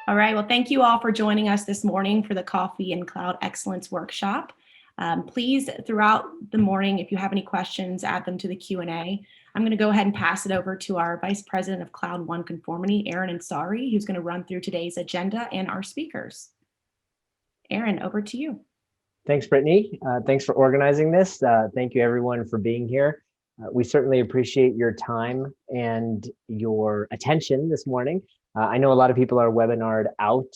All right, well, thank you all for joining us this morning for the Coffee and Cloud Excellence Workshop. Please, throughout the morning, if you have any questions, add them to the Q&A. I'm going to go ahead and pass it over to our Vice President of Cloud One Conformity, Aaron Ansari, who's going to run through today's agenda and our speakers. Aaron, over to you. Thanks, Brittany. Thanks for organizing this. Thank you, everyone, for being here. We certainly appreciate your time and your attention this morning. I know a lot of people are webinared out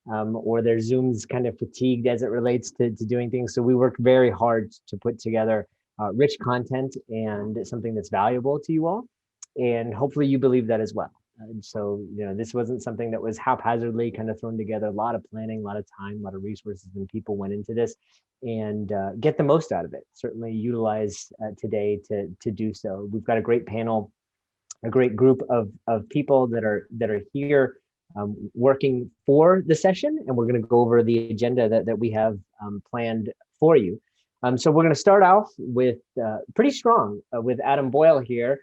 or their Zoom's kind of fatigued as it relates to doing things. So we work very hard to put together rich content and something that's valuable to you all. And hopefully you believe that as well. And so, this wasn't something that was haphazardly kind of thrown together. A lot of planning, a lot of time, a lot of resources and people went into this, and get the most out of it. Certainly utilize today to do so. We've got a great panel, a great group of people that are here working for the session, and we're going to go over the agenda that we have planned for you. So we're going to start off with pretty strong with Adam Boyle here,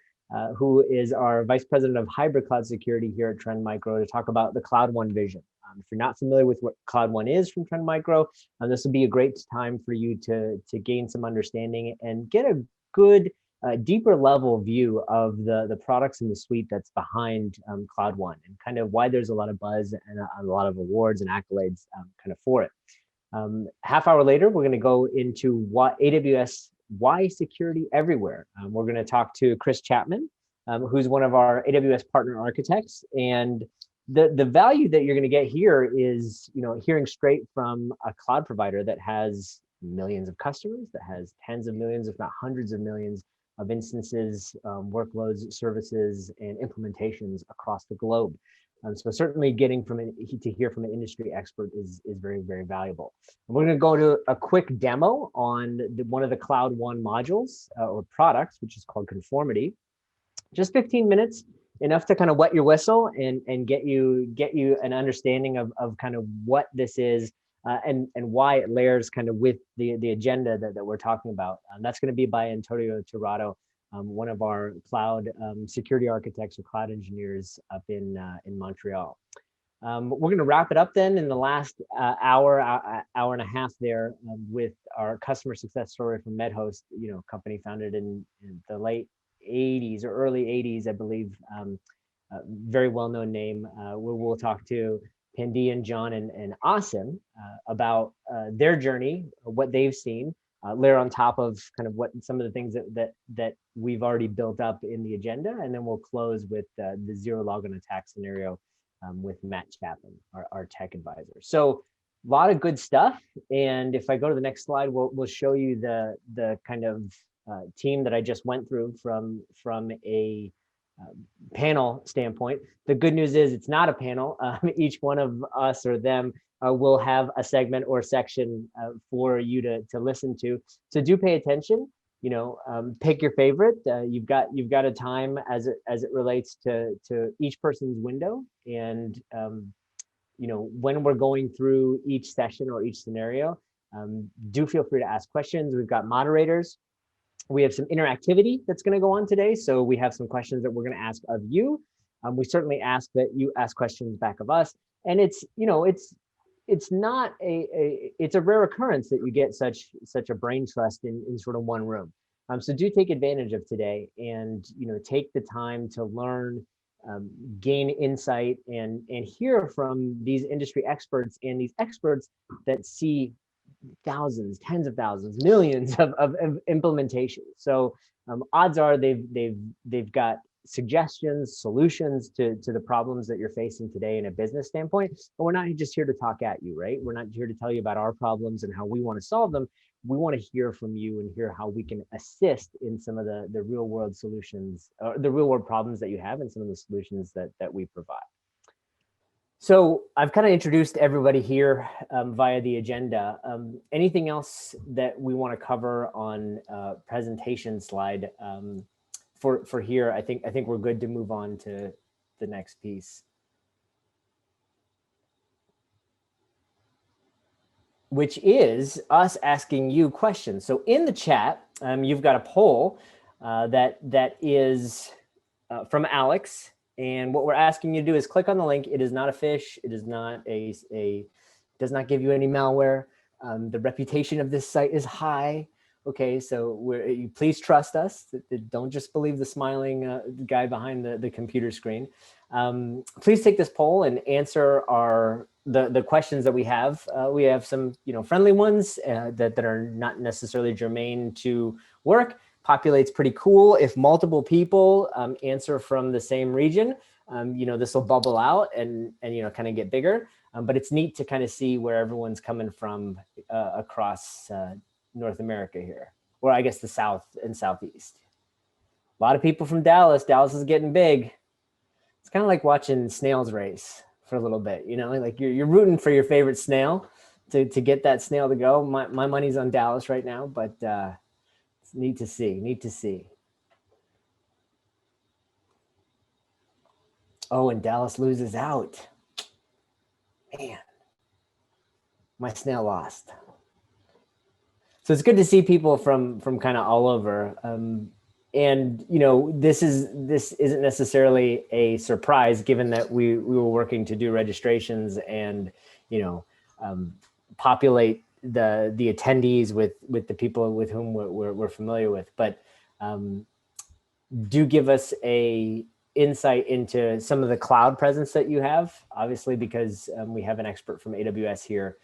who is our Vice President of Hybrid Cloud Security here at Trend Micro, to talk about the Cloud One vision. If you're not familiar with what Cloud One is from Trend Micro, this will be a great time for you to gain some understanding and get a good, deeper level view of the products in the suite that's behind Cloud One, and kind of why there's a lot of buzz and a lot of awards and accolades kind of for it. Half hour later, we're going to go into what AWS, why security everywhere. We're going to talk to Chris Chapman, who's one of our AWS partner architects, and the value that you're going to get here is, hearing straight from a cloud provider that has millions of customers, that has tens of millions, if not hundreds of millions of instances, workloads, services, and implementations across the globe. So certainly getting to hear from an industry expert is very, very valuable. And we're going to go to a quick demo on one of the Cloud One modules or products, which is called Conformity. Just 15 minutes, enough to kind of wet your whistle and get you an understanding of kind of what this is and why it layers kind of with the agenda that we're talking about. That's going to be by Antonio Tirado, one of our cloud security architects or cloud engineers up in Montreal. We're going to wrap it up then in the last hour and a half there with our customer success story from MedHost, company founded in the late 80s or early 80s, I believe. Very well-known name. We'll talk to Pandy, John, and Asim about their journey, what they've seen, layer on top of kind of what some of the things that we've already built up in the agenda, and then we'll close with the zero login attack scenario with Matt Chapman, our tech advisor. So a lot of good stuff. And if I go to the next slide, we'll show you the kind of team that I just went through from a panel standpoint. The good news is it's not a panel. Each one of us or them will have a segment or section for you to listen to. So do pay attention. Pick your favorite. You've got a time as it relates to each person's window, and when we're going through each session or each scenario, do feel free to ask questions. We've got moderators. We have some interactivity that's going to go on today. So we have some questions that we're going to ask of you. We certainly ask that you ask questions back of us. And it's not it's a rare occurrence that you get such a brain trust in sort of one room. So do take advantage of today and take the time to learn, gain insight, and hear from these industry experts and these experts that see thousands, tens of thousands, millions of implementations. So odds are they've got suggestions, solutions to the problems that you're facing today in a business standpoint. But we're not just here to talk at you, right? We're not here to tell you about our problems and how we want to solve them. We want to hear from you and hear how we can assist in some of the real world solutions, or the real world problems that you have, and some of the solutions that we provide. So I've kind of introduced everybody here via the agenda. Anything else that we want to cover on presentation slide for here? I think we're good to move on to the next piece, which is us asking you questions. So in the chat, you've got a poll that is from Alex. And what we're asking you to do is click on the link. It is not a phish. It is not does not give you any malware. The reputation of this site is high. Okay, so please trust us. Don't just believe the smiling guy behind the computer screen. Please take this poll and answer the questions that we have. We have some friendly ones that are not necessarily germane to work. Populate's pretty cool. If multiple people answer from the same region, this will bubble out and kind of get bigger. But it's neat to kind of see where everyone's coming from across North America here, or I guess the South and Southeast. A lot of people from Dallas. Dallas is getting big. It's kind of like watching snails race for a little bit, like you're rooting for your favorite snail to get that snail to go. My money's on Dallas right now, but it's neat to see. Oh, and Dallas loses out. Man, my snail lost. So it's good to see people from kind of all over. And this isn't necessarily a surprise, given that we were working to do registrations and populate the attendees with the people with whom we're familiar with. But do give us a insight into some of the cloud presence that you have, obviously, because we have an expert from AWS here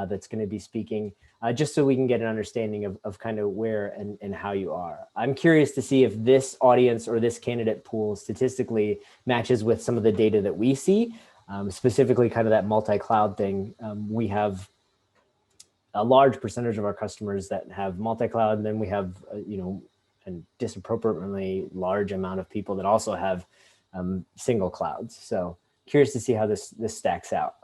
that's going to be speaking, just so we can get an understanding of kind of where and how you are. I'm curious to see if this audience or this candidate pool statistically matches with some of the data that we see, specifically kind of that multi-cloud thing. We have a large percentage of our customers that have multi-cloud, and then we have, a disproportionately large amount of people that also have single clouds. So curious to see how this stacks out.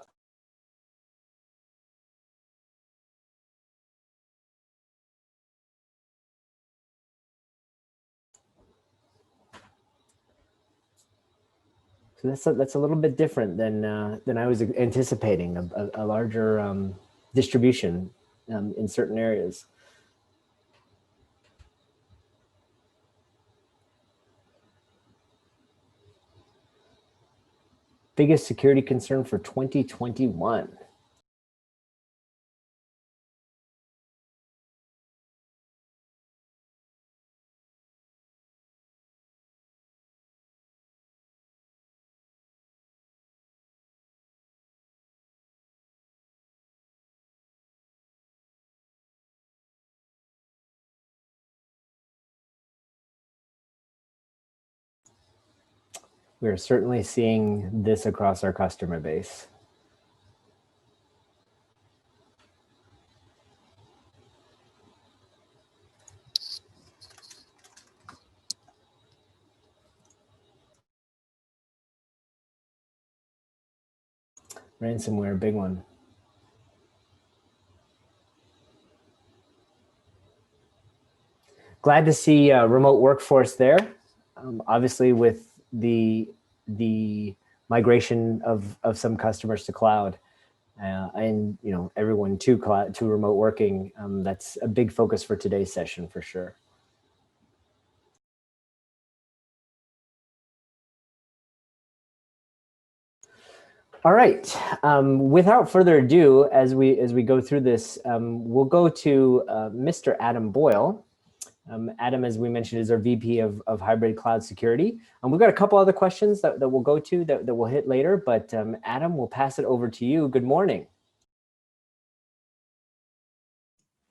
So that's a little bit different than I was anticipating, a larger distribution in certain areas. Biggest security concern for 2021. We are certainly seeing this across our customer base. Ransomware, big one. Glad to see a remote workforce there. Obviously, with the migration of some customers to cloud, and everyone to cloud, to remote working, that's a big focus for today's session for sure. All right. Without further ado, as we go through this, we'll go to Mr. Adam Boyle. Adam, as we mentioned, is our VP of Hybrid Cloud Security. We've got a couple other questions that we'll go to that we'll hit later, but Adam, we'll pass it over to you. Good morning.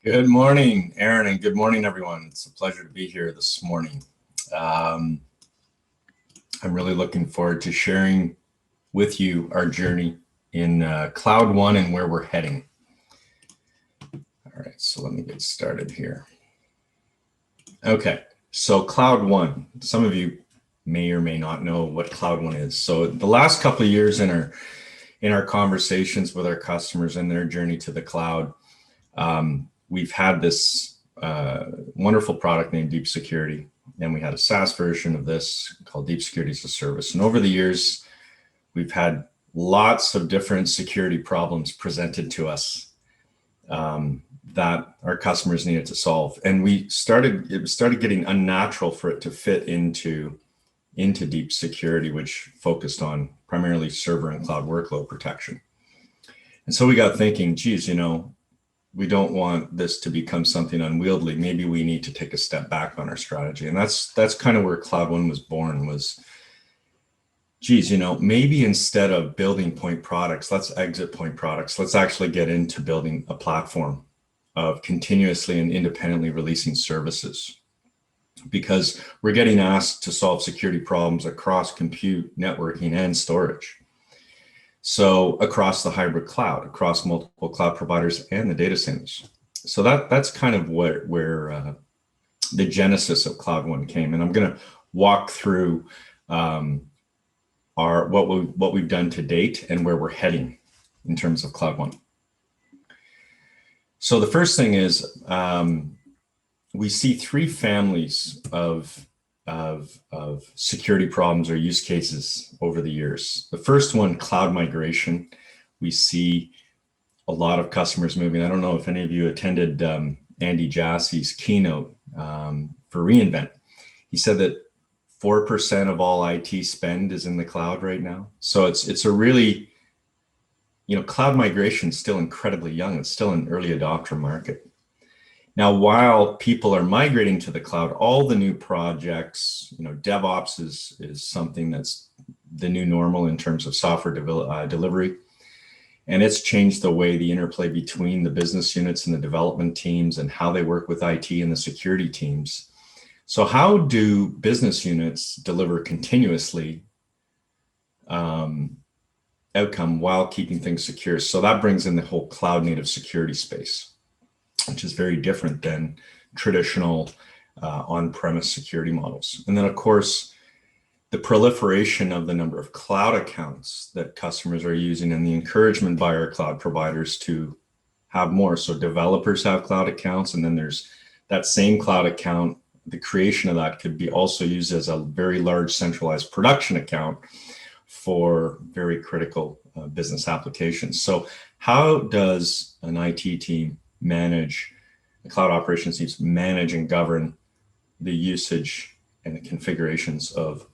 Good morning, Aaron, and good morning, everyone. It's a pleasure to be here this morning. I'm really looking forward to sharing with you our journey in Cloud One and where we're heading. All right, so let me get started here. Okay, so Cloud One. Some of you may or may not know what Cloud One is. So the last couple of years in our conversations with our customers and their journey to the cloud, we've had this wonderful product named Deep Security, and we had a SaaS version of this called Deep Security as a Service. And over the years, we've had lots of different security problems presented to us that our customers needed to solve. And it started getting unnatural for it to fit into into deep security, which focused on primarily server and cloud workload protection. And so we got thinking, geez, we don't want this to become something unwieldy. Maybe we need to take a step back on our strategy. And that's kind of where Cloud One was born, was, geez, maybe instead of building point products, let's exit point products. Let's actually get into building a platform of continuously and independently releasing services, because we're getting asked to solve security problems across compute, networking, and storage. So across the hybrid cloud, across multiple cloud providers and the data centers. So that's kind of where the genesis of Cloud One came. And I'm going to walk through what we've done to date and where we're heading in terms of Cloud One. So the first thing is we see three families of security problems or use cases over the years. The first one, cloud migration. We see a lot of customers moving. I don't know if any of you attended Andy Jassy's keynote for reInvent. He said that 4% of all IT spend is in the cloud right now. So it's a really, cloud migration is still incredibly young. It's still an early adopter market. Now, while people are migrating to the cloud, all the new projects, DevOps is something that's the new normal in terms of software delivery. And it's changed the way the interplay between the business units and the development teams and how they work with IT and the security teams. So how do business units deliver continuously outcome while keeping things secure? So that brings in the whole cloud native security space, which is very different than traditional on-premise security models. And then, of course, the proliferation of the number of cloud accounts that customers are using and the encouragement by our cloud providers to have more. So developers have cloud accounts, and then there's that same cloud account. The creation of that could be also used as a very large centralized production account for very critical business applications. So how does an IT team manage, the cloud operations teams manage and govern the usage and the configurations of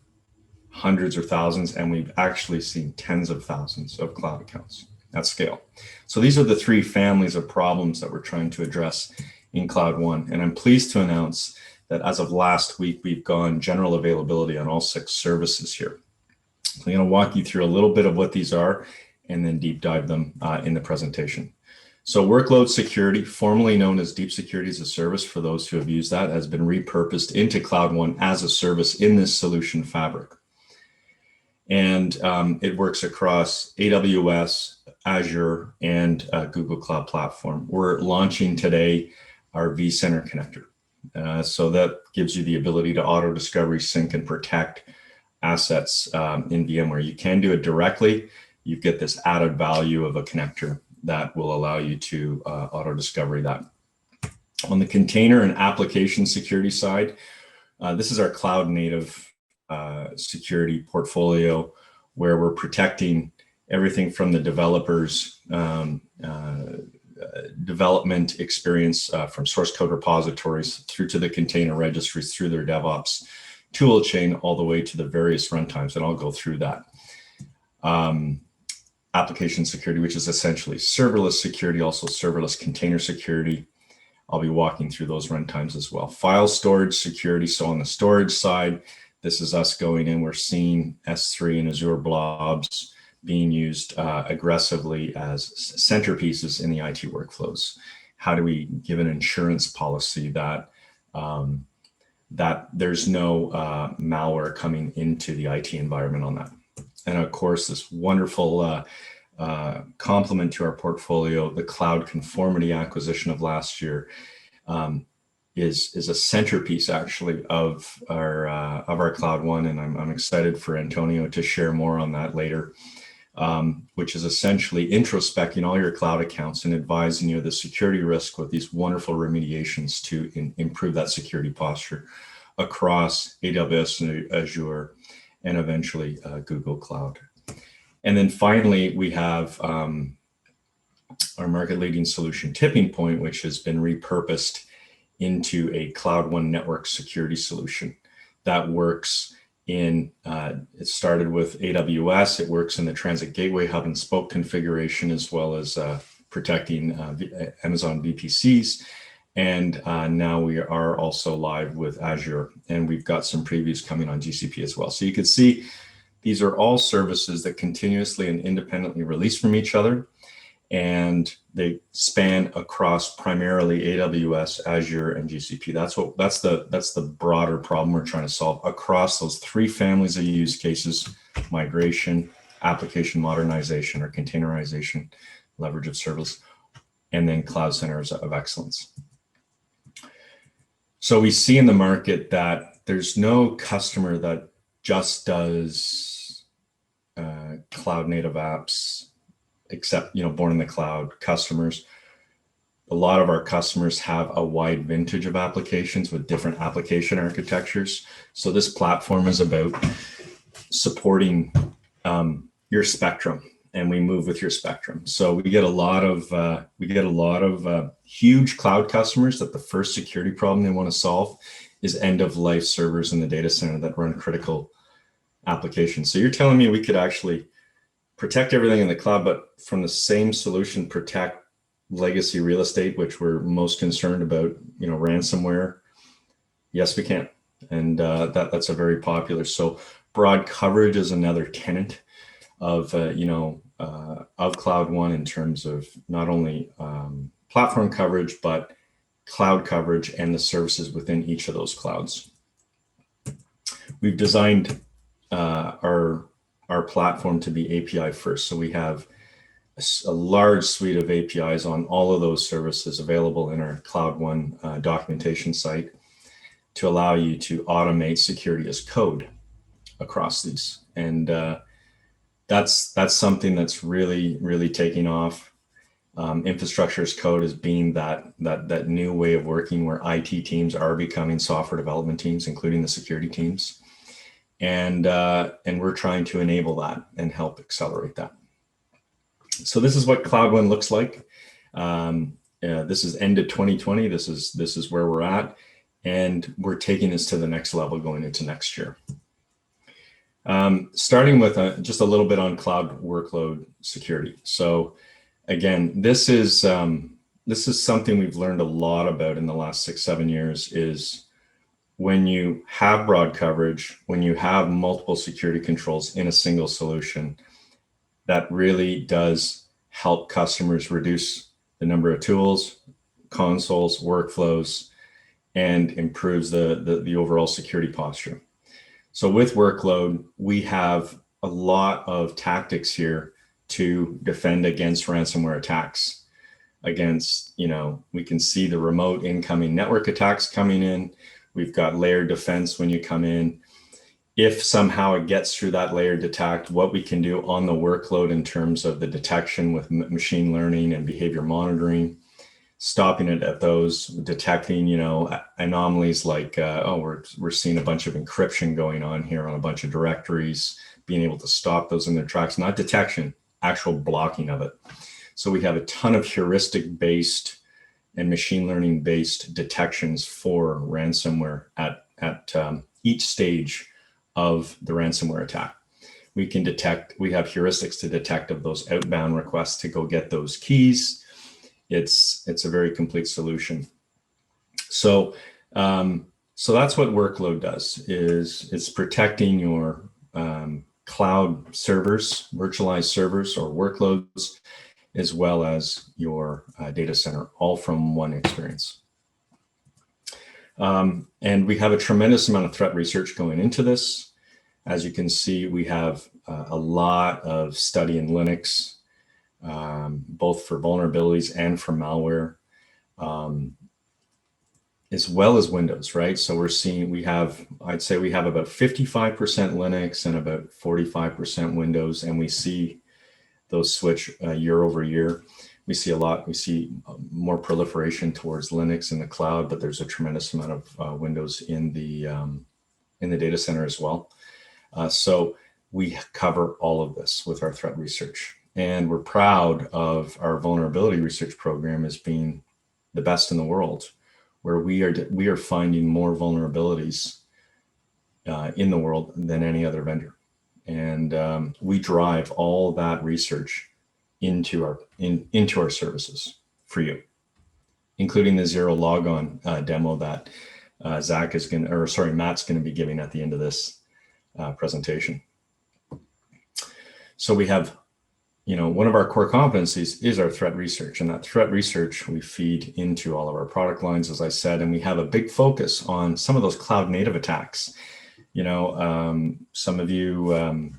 hundreds or thousands, and we've actually seen tens of thousands of cloud accounts at scale. So these are the three families of problems that we're trying to address in Cloud One. And I'm pleased to announce that as of last week, we've gone general availability on all 6 services here. So I'm going to walk you through a little bit of what these are and then deep dive them in the presentation. So workload security, formerly known as Deep Security as a Service, for those who have used that, has been repurposed into Cloud One as a service in this solution fabric. And it works across AWS, Azure, and Google Cloud Platform. We're launching today our vCenter connector. So that gives you the ability to auto discovery, sync, and protect assets in VMware. You can do it directly. You get this added value of a connector that will allow you to auto discovery that. On the container and application security side, this is our cloud native security portfolio, where we're protecting everything from the developers' development experience from source code repositories through to the container registries, through their DevOps tool chain, all the way to the various runtimes. And I'll go through that. Application security, which is essentially serverless security, also serverless container security. I'll be walking through those runtimes as well. File storage security. So on the storage side, this is us going in. We're seeing S3 and Azure blobs being used aggressively as centerpieces in the IT workflows. How do we give an insurance policy that that there's no malware coming into the IT environment on that? And of course, this wonderful complement to our portfolio, the Cloud Conformity acquisition of last year, is a centerpiece actually of our Cloud One, and I'm excited for Antonio to share more on that later, which is essentially introspecting all your cloud accounts and advising you of the security risk with these wonderful remediations to improve that security posture across AWS and Azure, and eventually Google Cloud. And then finally, we have our market-leading solution, Tipping Point, which has been repurposed into a Cloud One network security solution that works It started with AWS. It works in the transit gateway hub and spoke configuration, as well as protecting Amazon VPCs. And now we are also live with Azure, and we've got some previews coming on GCP as well. So you can see these are all services that continuously and independently release from each other, and they span across primarily AWS, Azure, and GCP. That's the broader problem we're trying to solve across those three families of use cases: migration, application modernization or containerization, leverage of service, and then cloud centers of excellence. So we see in the market that there's no customer that just does cloud native apps, except, born in the cloud customers. A lot of our customers have a wide vintage of applications with different application architectures. So this platform is about supporting your spectrum, and we move with your spectrum. So we get a lot of huge cloud customers that the first security problem they want to solve is end of life servers in the data center that run critical applications. So you're telling me we could actually protect everything in the cloud, but from the same solution, protect legacy real estate, which we're most concerned about, ransomware? Yes, we can. And that's a very popular. So broad coverage is another tenet of Cloud One in terms of not only platform coverage, but cloud coverage and the services within each of those clouds. We've designed our platform to be API first. So we have a large suite of APIs on all of those services available in our Cloud One documentation site to allow you to automate security as code across these. And that's something that's really taking off. Infrastructure as code is being that new way of working where IT teams are becoming software development teams, including the security teams. And we're trying to enable that and help accelerate that. So this is what Cloud One looks like. This is end of 2020. This is where we're at, and we're taking this to the next level going into next year. Starting with just a little bit on cloud workload security. So again, this is something we've learned a lot about in the last 6-7 years. Is when you have broad coverage, when you have multiple security controls in a single solution, that really does help customers reduce the number of tools, consoles, workflows, and improves the overall security posture. So with Workload, we have a lot of tactics here to defend against ransomware attacks. Against, we can see the remote incoming network attacks coming in. We've got layered defense when you come in. If somehow it gets through that layered attack, what we can do on the workload in terms of the detection with machine learning and behavior monitoring, stopping it at those, detecting, anomalies like, we're seeing a bunch of encryption going on here on a bunch of directories, being able to stop those in their tracks, not detection, actual blocking of it. So we have a ton of heuristic-based and machine learning-based detections for ransomware at each stage of the ransomware attack. We have heuristics to detect of those outbound requests to go get those keys. It's a very complete solution. So that's what Workload does. Is it's protecting your cloud servers, virtualized servers or workloads, as well as your data center, all from one experience. And we have a tremendous amount of threat research going into this. As you can see, we have a lot of study in Linux, both for vulnerabilities and for malware, as well as Windows, right? So I'd say we have about 55% Linux and about 45% Windows, and we see those switch year over year. We see more proliferation towards Linux in the cloud, but there's a tremendous amount of Windows in the data center as well. So we cover all of this with our threat research, and we're proud of our vulnerability research program as being the best in the world, where we are finding more vulnerabilities in the world than any other vendor. And we drive all that research into our services for you, including the zero logon demo that Matt's going to be giving at the end of this presentation. So we have, one of our core competencies is our threat research, and that threat research we feed into all of our product lines, as I said, and we have a big focus on some of those cloud native attacks. Some of you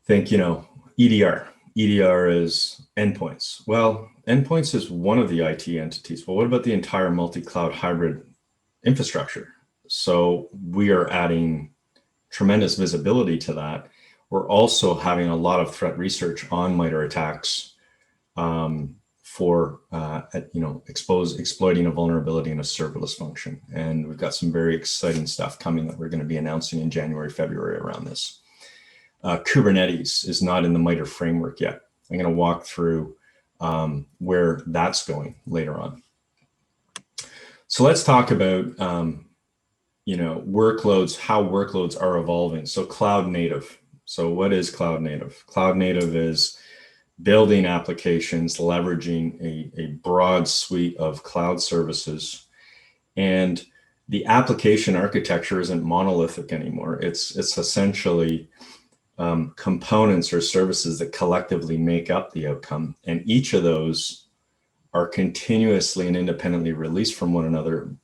think, EDR. EDR is endpoints. Well, endpoints is one of the IT entities, but what about the entire multi-cloud hybrid infrastructure? So we are adding tremendous visibility to that. We're also having a lot of threat research on MITRE attacks for exploiting a vulnerability in a serverless function. And we've got some very exciting stuff coming that we're going to be announcing in January, February around this. Kubernetes is not in the MITRE framework yet. I'm going to walk through where that's going later on. So let's talk about workloads, how workloads are evolving. So cloud native. So what is cloud native? Cloud native is building applications, leveraging a broad suite of cloud services. And the application architecture isn't monolithic anymore. It's essentially components or services that collectively make up the outcome. And each of those are continuously and independently released from one another,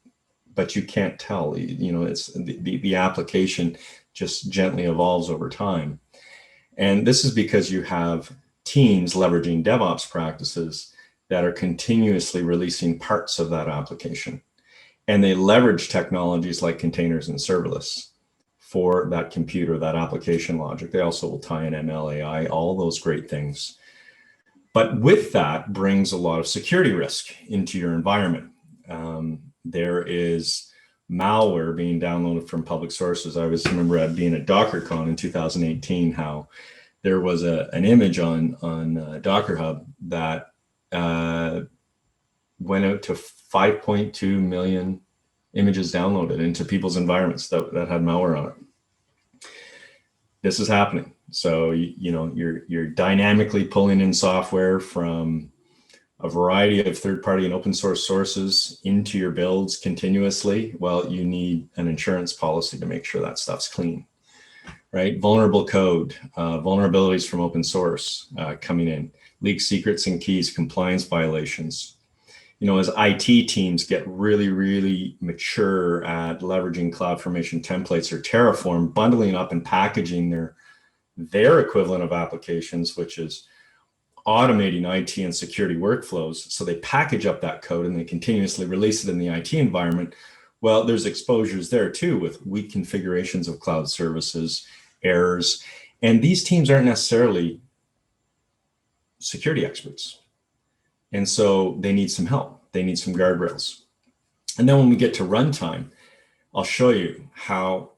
but you can't tell, it's the application just gently evolves over time. And this is because you have teams leveraging DevOps practices that are continuously releasing parts of that application. And they leverage technologies like containers and serverless for that compute or that application logic. They also will tie in ML, AI, all those great things. But with that brings a lot of security risk into your environment. There is malware being downloaded from public sources. I always remember being at DockerCon in 2018, how there was an image on Docker Hub that went out to 5.2 million images downloaded into people's environments that had malware on it. This is happening. So you're dynamically pulling in software from a variety of third-party and open source sources into your builds continuously. Well, you need an insurance policy to make sure that stuff's clean, right? Vulnerable code, vulnerabilities from open source coming in, leaked secrets and keys, compliance violations. As IT teams get really, really mature at leveraging CloudFormation templates or Terraform, bundling up and packaging their equivalent of applications, which is automating IT and security workflows. So they package up that code and they continuously release it in the IT environment. Well, there's exposures there too with weak configurations of cloud services, errors, and these teams aren't necessarily security experts. And so they need some help. They need some guardrails. And then when we get to runtime, I'll show you how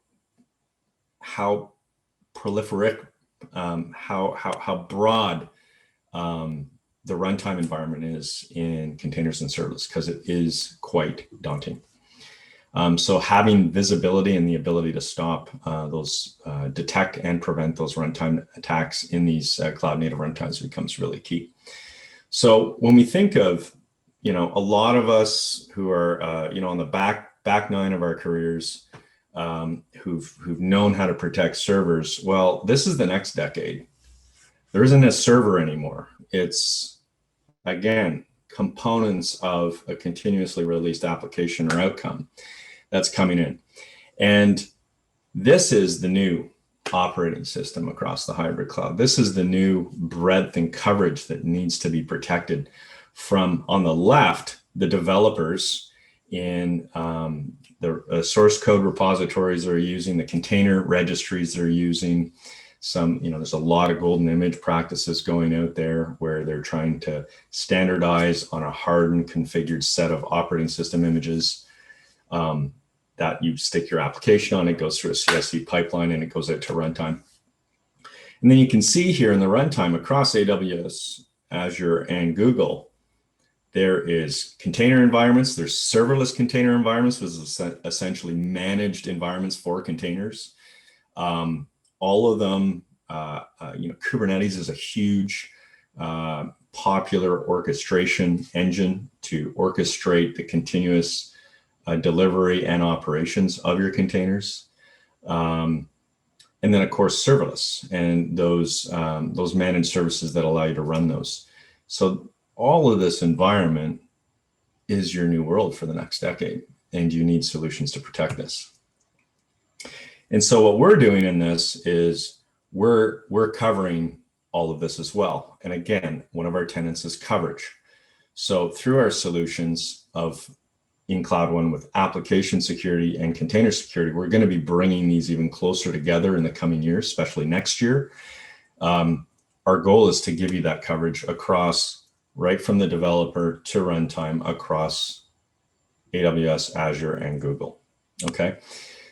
prolific, how broad the runtime environment is in containers and serverless, because it is quite daunting. So having visibility and the ability to stop detect and prevent those runtime attacks in these cloud native runtimes becomes really key. So when we think of, a lot of us who are, on the back nine of our careers, who've known how to protect servers, well, this is the next decade. There isn't a server anymore. It's, again, components of a continuously released application or outcome that's coming in. And this is the new operating system across the hybrid cloud. This is the new breadth and coverage that needs to be protected from, on the left, the developers in the source code repositories they're using, the container registries they're using. Some, there's a lot of golden image practices going out there where they're trying to standardize on a hardened, configured set of operating system images that you stick your application on. It goes through a CI/CD pipeline and it goes out to runtime. And then you can see here in the runtime across AWS, Azure, and Google, There is container environments. There's serverless container environments, which is essentially managed environments for containers. All of them, Kubernetes is a huge popular orchestration engine to orchestrate the continuous delivery and operations of your containers. And then, of course, serverless and those managed services that allow you to run those. So all of this environment is your new world for the next decade, and you need solutions to protect this. And so what we're doing in this is we're covering all of this as well. And again, one of our tenets is coverage. So through our solutions in Cloud One with application security and container security, we're going to be bringing these even closer together in the coming years, especially next year. Our goal is to give you that coverage across, right from the developer to runtime, across AWS, Azure, and Google. Okay,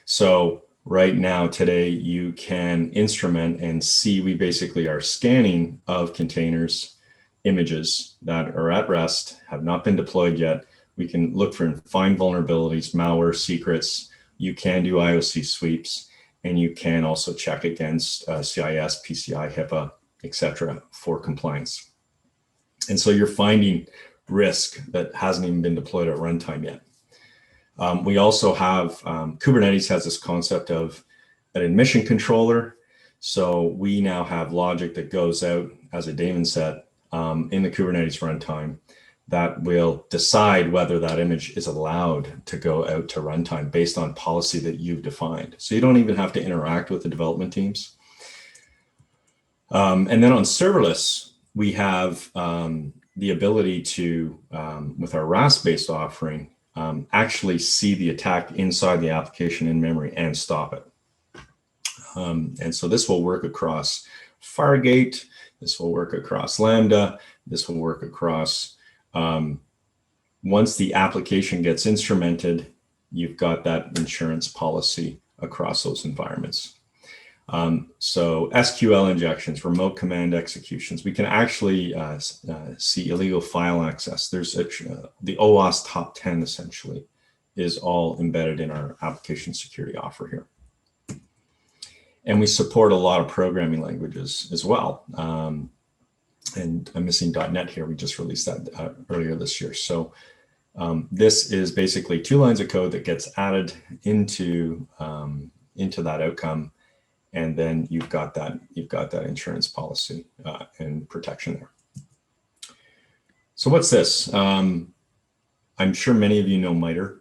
so right now, today, you can instrument and see, we basically are scanning of containers, images that are at rest, have not been deployed yet. We can look for and find vulnerabilities, malware, secrets. You can do IOC sweeps, and you can also check against CIS, PCI, HIPAA, etc. for compliance. And so you're finding risk that hasn't even been deployed at runtime yet. We also have, Kubernetes has this concept of an admission controller. So we now have logic that goes out as a daemon set in the Kubernetes runtime that will decide whether that image is allowed to go out to runtime based on policy that you've defined. So you don't even have to interact with the development teams. And then on serverless, we have the ability to, with our RAS-based offering, actually see the attack inside the application in memory and stop it. And so this will work across Fargate, this will work across Lambda, this will work across, once the application gets instrumented, you've got that insurance policy across those environments. So SQL injections, remote command executions, we can actually see illegal file access. There's the OWASP top 10 essentially is all embedded in our application security offer here. And we support a lot of programming languages as well. And I'm missing .NET here. We just released that earlier this year. So this is basically 2 lines of code that gets added into that outcome. And then you've got that insurance policy and protection there. So what's this? I'm sure many of you know MITRE.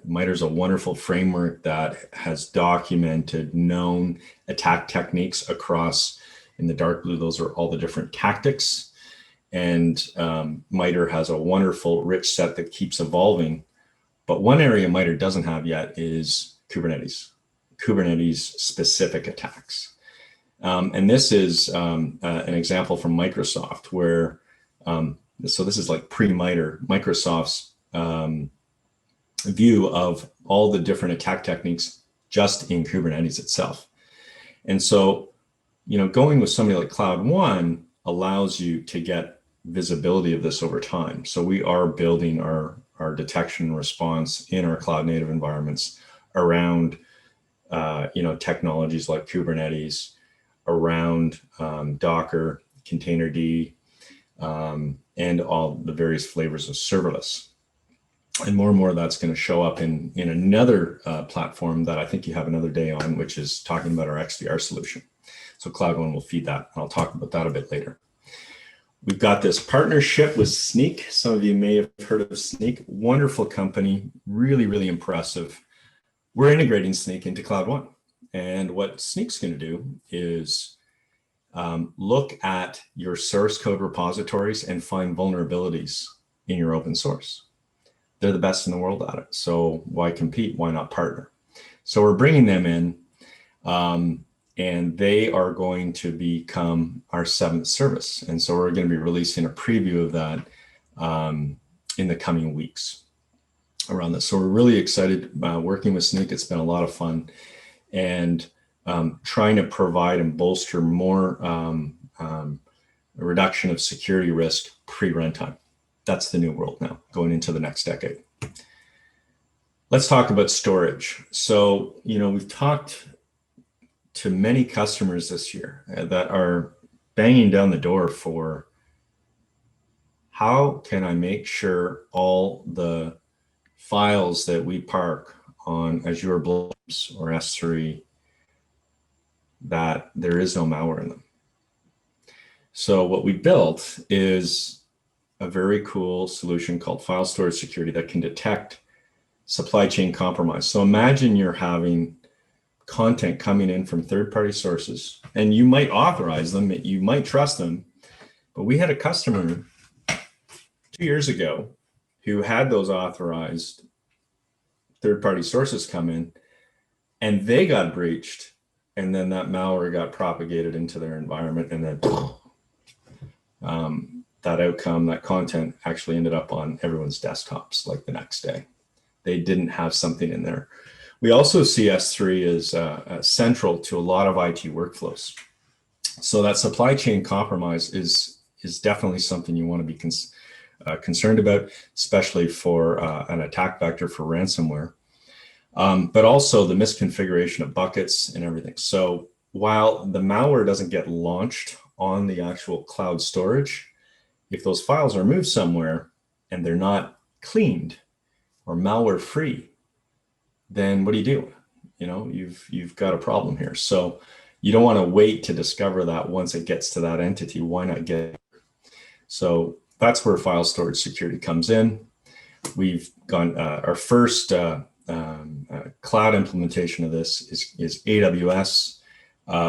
MITRE is a wonderful framework that has documented known attack techniques across, in the dark blue, those are all the different tactics. And MITRE has a wonderful, rich set that keeps evolving. But one area MITRE doesn't have yet is Kubernetes specific attacks. And this is an example from Microsoft where, so this is like pre-MITRE, Microsoft's view of all the different attack techniques just in Kubernetes itself. And so, going with somebody like Cloud One allows you to get visibility of this over time. So we are building our detection and response in our cloud native environments around technologies like Kubernetes, around Docker, Containerd, and all the various flavors of serverless. And more of that's going to show up in another platform that I think you have another day on, which is talking about our XDR solution. So Cloud One will feed that, and I'll talk about that a bit later. We've got this partnership with Snyk. Some of you may have heard of Snyk. Wonderful company, really, really impressive. We're integrating Snyk into Cloud One. And what Snyk's going to do is look at your source code repositories and find vulnerabilities in your open source. They're the best in the world at it. So why compete? Why not partner? So we're bringing them in, and they are going to become our 7th service. And so we're going to be releasing a preview of that in the coming weeks around this. So we're really excited working with Snyk. It's been a lot of fun, and trying to provide and bolster more reduction of security risk pre-runtime. That's the new world now, going into the next decade. Let's talk about storage. So, we've talked to many customers this year that are banging down the door for how can I make sure all the files that we park on Azure Blobs or S3, that there is no malware in them. So what we built is a very cool solution called file storage security that can detect supply chain compromise. So imagine you're having content coming in from third-party sources, and you might authorize them, you might trust them, but we had a customer 2 years ago who had those authorized third-party sources come in, and they got breached, and then that malware got propagated into their environment, and then that outcome, that content actually ended up on everyone's desktops like the next day. They didn't have something in there. We also see S3 as central to a lot of IT workflows. So that supply chain compromise is definitely something you want to be concerned about, especially for an attack vector for ransomware, but also the misconfiguration of buckets and everything. So while the malware doesn't get launched on the actual cloud storage, if those files are moved somewhere and they're not cleaned or malware free, then what do? You've got a problem here. So you don't want to wait to discover that once it gets to that entity. Why not get it? So that's where file storage security comes in. We've gone, our first cloud implementation of this is AWS.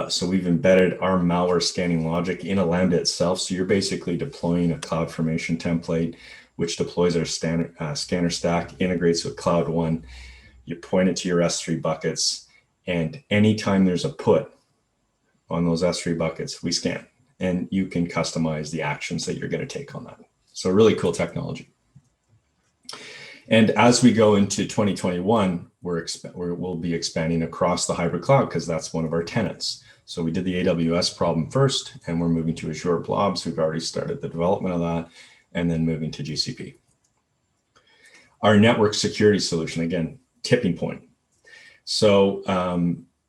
So we've embedded our malware scanning logic in a Lambda itself. So you're basically deploying a CloudFormation template, which deploys our scanner stack, integrates with Cloud One. You point it to your S3 buckets, and anytime there's a put on those S3 buckets, we scan, and you can customize the actions that you're going to take on that. So really cool technology. And as we go into 2021, we'll be expanding across the hybrid cloud because that's one of our tenets. So we did the AWS problem first, and we're moving to Azure Blobs. We've already started the development of that, and then moving to GCP. Our network security solution, again, tipping point. So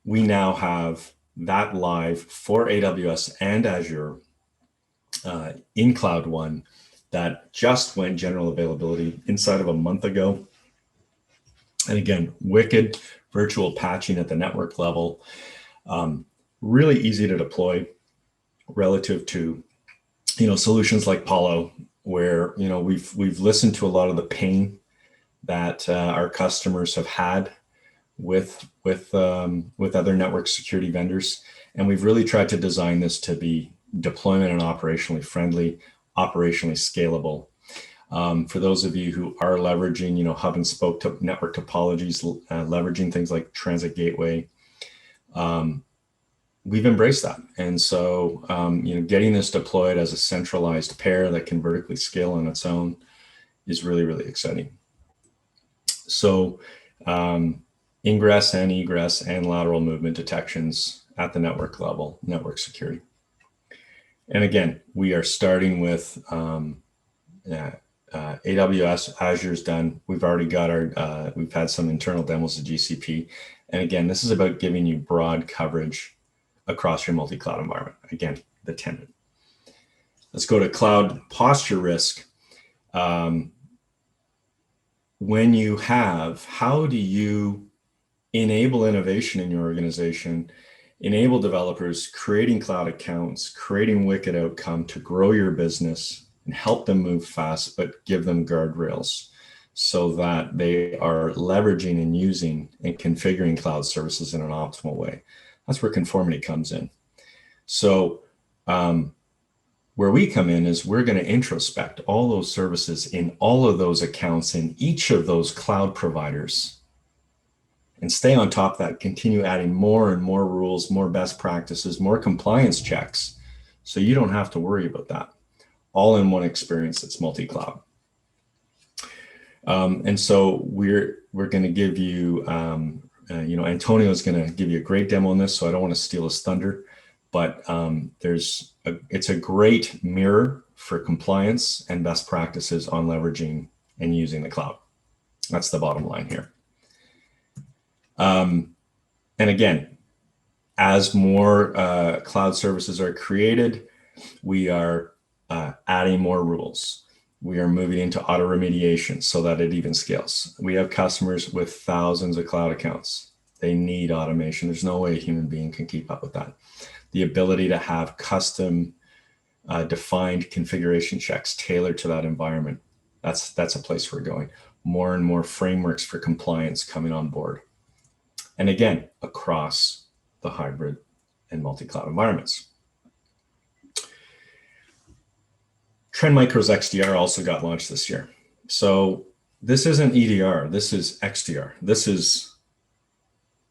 we now have that live for AWS and Azure in Cloud One. That just went general availability inside of a month ago. And again, wicked virtual patching at the network level. Really easy to deploy relative to, solutions like Palo, where, we've listened to a lot of the pain that our customers have had with other network security vendors. And we've really tried to design this to be deployment and operationally friendly, operationally scalable. For those of you who are leveraging, hub and spoke to network topologies, leveraging things like Transit Gateway, we've embraced that. And so, getting this deployed as a centralized pair that can vertically scale on its own is really, really exciting. So, ingress and egress and lateral movement detections at the network level, network security. And again, we are starting with AWS, Azure's done. We've already got we've had some internal demos of GCP. And again, this is about giving you broad coverage across your multi-cloud environment. Again, the tenet. Let's go to cloud posture risk. When you have, how do you enable innovation in your organization, enable developers creating cloud accounts, creating wicked outcome to grow your business and help them move fast, but give them guardrails so that they are leveraging and using and configuring cloud services in an optimal way. That's where conformity comes in. So where we come in is we're going to introspect all those services in all of those accounts in each of those cloud providers and stay on top of that, continue adding more and more rules, more best practices, more compliance checks. So you don't have to worry about that. All in one experience that's multi-cloud. And so we're going to give you, Antonio is going to give you a great demo on this, so I don't want to steal his thunder, but there's it's a great mirror for compliance and best practices on leveraging and using the cloud. That's the bottom line here. And again, as more cloud services are created, we are adding more rules. We are moving into auto remediation so that it even scales. We have customers with thousands of cloud accounts. They need automation. There's no way a human being can keep up with that. The ability to have custom defined configuration checks tailored to that environment. That's a place we're going. More and more frameworks for compliance coming on board. And again, across the hybrid and multi-cloud environments. Trend Micro's XDR also got launched this year. So this isn't EDR, this is XDR. This is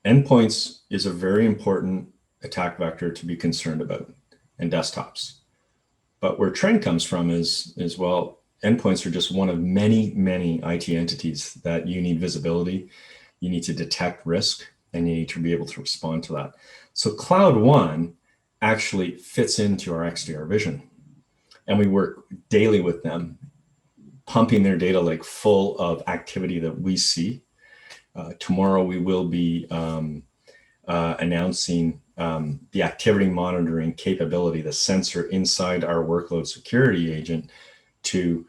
endpoints is a very important attack vector to be concerned about, and desktops. But where Trend comes from is well, endpoints are just one of many, many IT entities that you need visibility, you need to detect risk, and you need to be able to respond to that. So Cloud One actually fits into our XDR vision. And we work daily with them, pumping their data lake full of activity that we see. Tomorrow we will be announcing the activity monitoring capability, the sensor inside our workload security agent to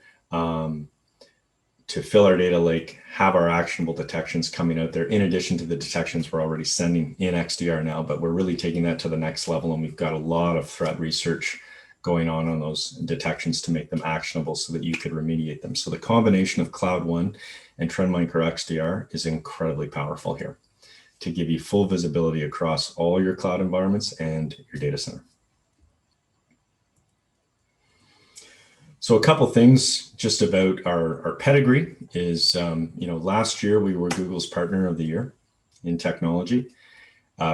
fill our data lake, have our actionable detections coming out there, in addition to the detections we're already sending in XDR now, but we're really taking that to the next level, and we've got a lot of threat research going on those detections to make them actionable so that you could remediate them. So the combination of Cloud One and Trend Micro XDR is incredibly powerful here to give you full visibility across all your cloud environments and your data center. So a couple things just about our pedigree is, last year we were Google's Partner of the Year in technology.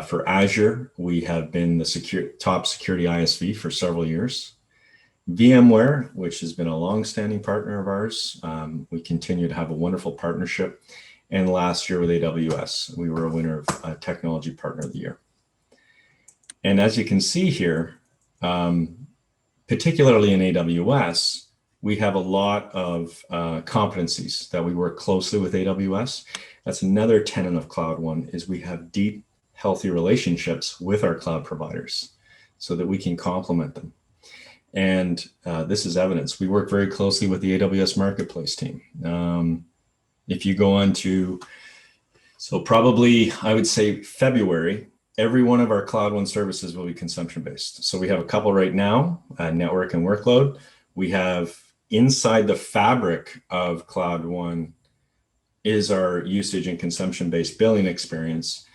For Azure, we have been the top security ISV for several years. VMware, which has been a long-standing partner of ours, we continue to have a wonderful partnership. And last year with AWS, we were a winner of Technology Partner of the Year. And as you can see here, particularly in AWS, we have a lot of competencies that we work closely with AWS. That's another tenet of Cloud One, is we have deep, healthy relationships with our cloud providers so that we can complement them. And this is evidence. We work very closely with the AWS Marketplace team. If you go on to, so probably I would say February, every one of our Cloud One services will be consumption-based. So we have a couple right now, network and workload. We have inside the fabric of Cloud One is our usage and consumption-based billing experience.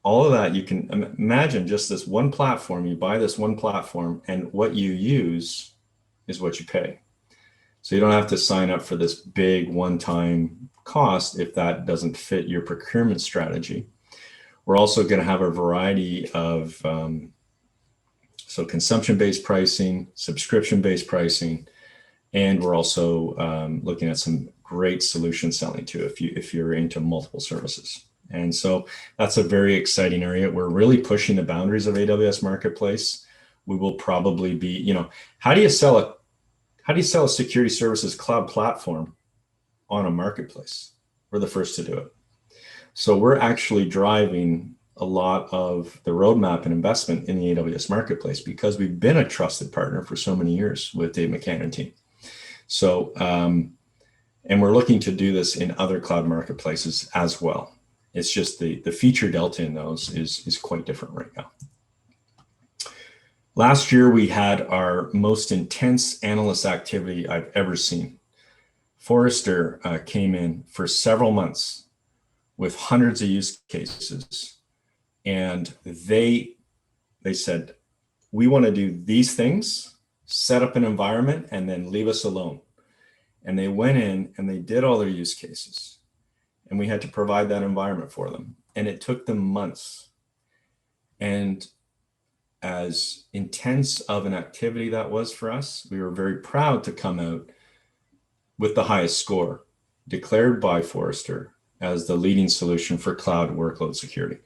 All of that, you can imagine just this one platform, you buy this one platform, and what you use is what you pay. So you don't have to sign up for this big one-time cost if that doesn't fit your procurement strategy. We're also going to have a variety of so consumption-based pricing, subscription-based pricing, and we're also looking at some great solution selling too if you're into multiple services. And so that's a very exciting area. We're really pushing the boundaries of AWS Marketplace. We will probably be, how do you sell a security services cloud platform on a marketplace? We're the first to do it. So we're actually driving a lot of the roadmap and investment in the AWS Marketplace because we've been a trusted partner for so many years with Dave McCann and team. So, and we're looking to do this in other cloud marketplaces as well. It's just the feature delta in those is quite different right now. Last year, we had our most intense analyst activity I've ever seen. Forrester came in for several months with hundreds of use cases. And they said, we want to do these things, set up an environment, and then leave us alone. And they went in and they did all their use cases. And we had to provide that environment for them. And it took them months. And as intense of an activity that was for us, we were very proud to come out with the highest score declared by Forrester as the leading solution for cloud workload security.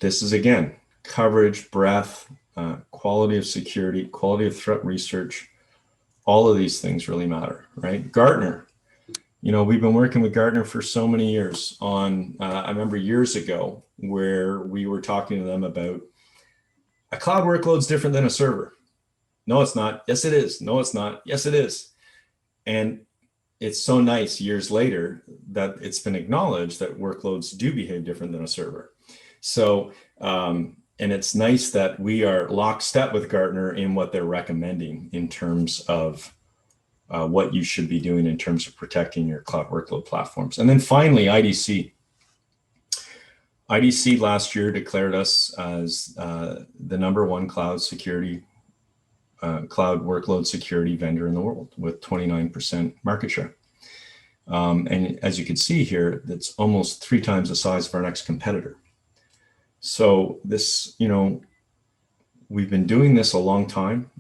This is, again, coverage, breadth, quality of security, quality of threat research. All of these things really matter, right? Gartner, we've been working with Gartner for so many years on, I remember years ago where we were talking to them about a cloud workload's different than a server. No, it's not. Yes, it is. No, it's not. Yes, it is. And it's so nice years later that it's been acknowledged that workloads do behave different than a server. So, and it's nice that we are lockstep with Gartner in what they're recommending in terms of what you should be doing in terms of protecting your cloud workload platforms. And then finally, IDC. IDC last year declared us as the #1 cloud workload security vendor in the world with 29% market share. And as you can see here, that's almost 3 times the size of our next competitor. So this, we've been doing this a long time.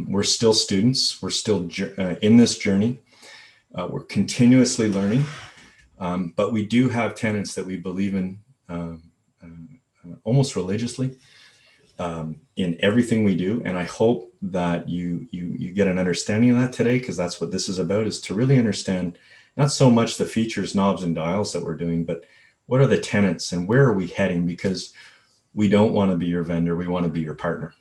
We're still students. We're still in this journey. We're continuously learning, but we do have tenets that we believe in almost religiously in everything we do. And I hope that you get an understanding of that today, because that's what this is about, is to really understand not so much the features, knobs, and dials that we're doing, but what are the tenets and where are we heading? Because we don't want to be your vendor. We want to be your partner.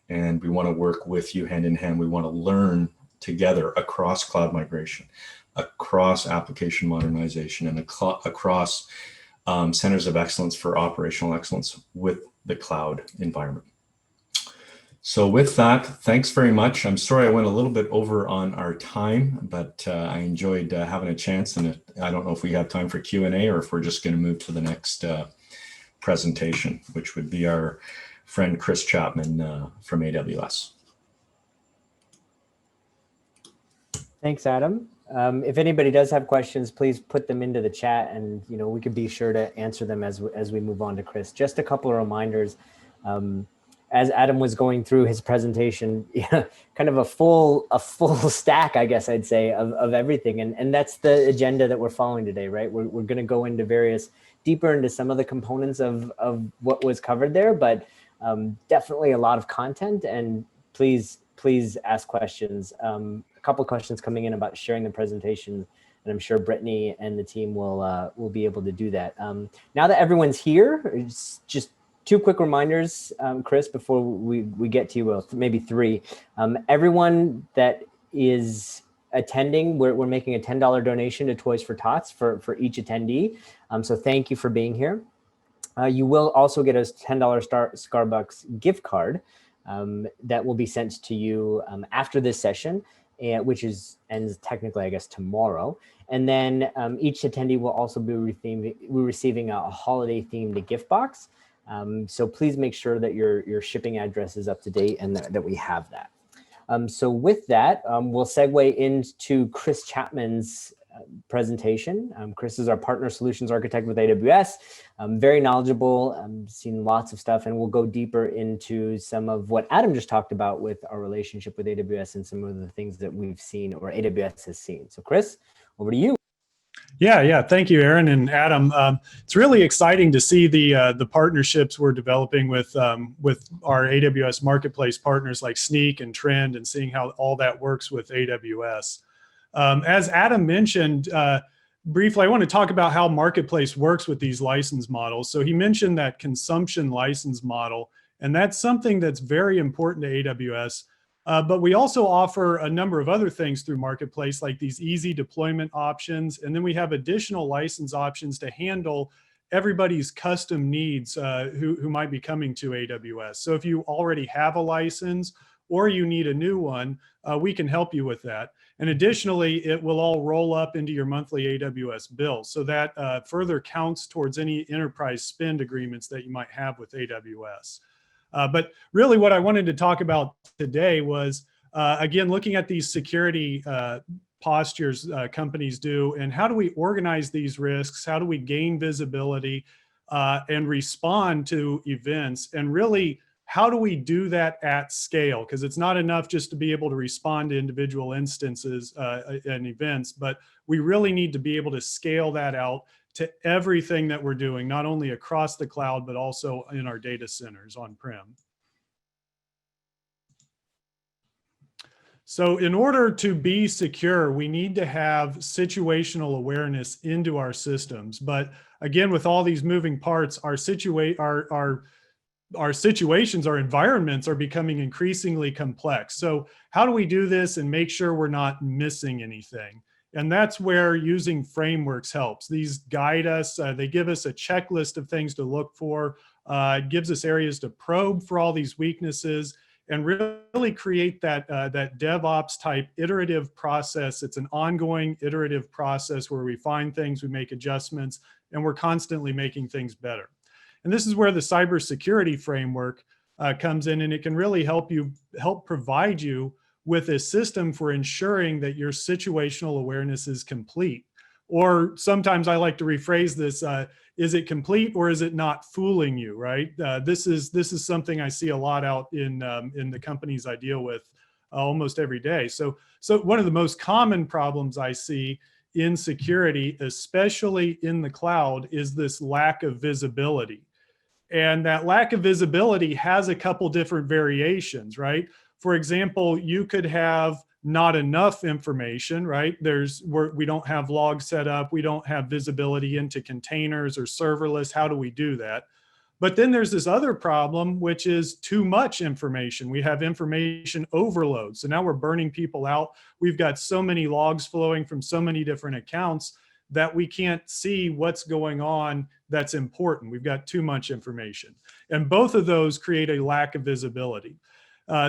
And we want to work with you hand in hand. We want to learn together across cloud migration, across application modernization, and across centers of excellence for operational excellence with the cloud environment. So with that, thanks very much. I'm sorry I went a little bit over on our time, but I enjoyed having a chance. And I don't know if we have time for Q&A or if we're just going to move to the next presentation, which would be our friend Chris Chapman from AWS. Thanks, Adam. If anybody does have questions, please put them into the chat, and we could be sure to answer them as we move on to Chris. Just a couple of reminders. As Adam was going through his presentation, kind of a full stack, I guess I'd say, of everything, and that's the agenda that we're following today, right? We're going to go into deeper into some of the components of what was covered there, but definitely a lot of content, and please ask questions. A couple of questions coming in about sharing the presentation, and I'm sure Brittany and the team will be able to do that. Now that everyone's here, just 2 quick reminders, Chris, before we get to you, well, maybe 3. Everyone that is attending, we're making a $10 donation to Toys for Tots for each attendee. So thank you for being here. You will also get a $10 Starbucks gift card that will be sent to you after this session, which ends technically, I guess, tomorrow. And then each attendee will also be receiving a holiday-themed gift box. So please make sure that your shipping address is up to date and that we have that. So with that, we'll segue into Chris Chapman's presentation. Chris is our partner solutions architect with AWS, very knowledgeable, seen lots of stuff, and we'll go deeper into some of what Adam just talked about with our relationship with AWS and some of the things that we've seen or AWS has seen. So Chris, over to you. Yeah. Thank you, Aaron and Adam. It's really exciting to see the partnerships we're developing with our AWS marketplace partners like Snyk and Trend, and seeing how all that works with AWS. As Adam mentioned, briefly, I want to talk about how marketplace works with these license models. So he mentioned that consumption license model, and that's something that's very important to AWS. But we also offer a number of other things through Marketplace, like these easy deployment options. And then we have additional license options to handle everybody's custom needs who might be coming to AWS. So if you already have a license or you need a new one, we can help you with that. And additionally, it will all roll up into your monthly AWS bill. So that further counts towards any enterprise spend agreements that you might have with AWS. But really what I wanted to talk about today was, again, looking at these security postures companies do, and how do we organize these risks? How do we gain visibility and respond to events? And really, how do we do that at scale? Because it's not enough just to be able to respond to individual instances and events, but we really need to be able to scale that out to everything that we're doing, not only across the cloud, but also in our data centers on-prem. So in order to be secure, we need to have situational awareness into our systems. But again, with all these moving parts, our situations, our environments are becoming increasingly complex. So how do we do this and make sure we're not missing anything? And that's where using frameworks helps. These guide us, they give us a checklist of things to look for. It gives us areas to probe for all these weaknesses and really create that, that DevOps type iterative process. It's an ongoing iterative process where we find things, we make adjustments, and we're constantly making things better. And this is where the cybersecurity framework comes in, and it can really help provide you with a system for ensuring that your situational awareness is complete. Or sometimes I like to rephrase this, is it complete or is it not fooling you, right? This is something I see a lot out in the companies I deal with almost every day. So one of the most common problems I see in security, especially in the cloud, is this lack of visibility. And that lack of visibility has a couple different variations, right? For example, you could have not enough information, right? We don't have logs set up. We don't have visibility into containers or serverless. How do we do that? But then there's this other problem, which is too much information. We have information overload. So now we're burning people out. We've got so many logs flowing from so many different accounts that we can't see what's going on that's important. We've got too much information. And both of those create a lack of visibility.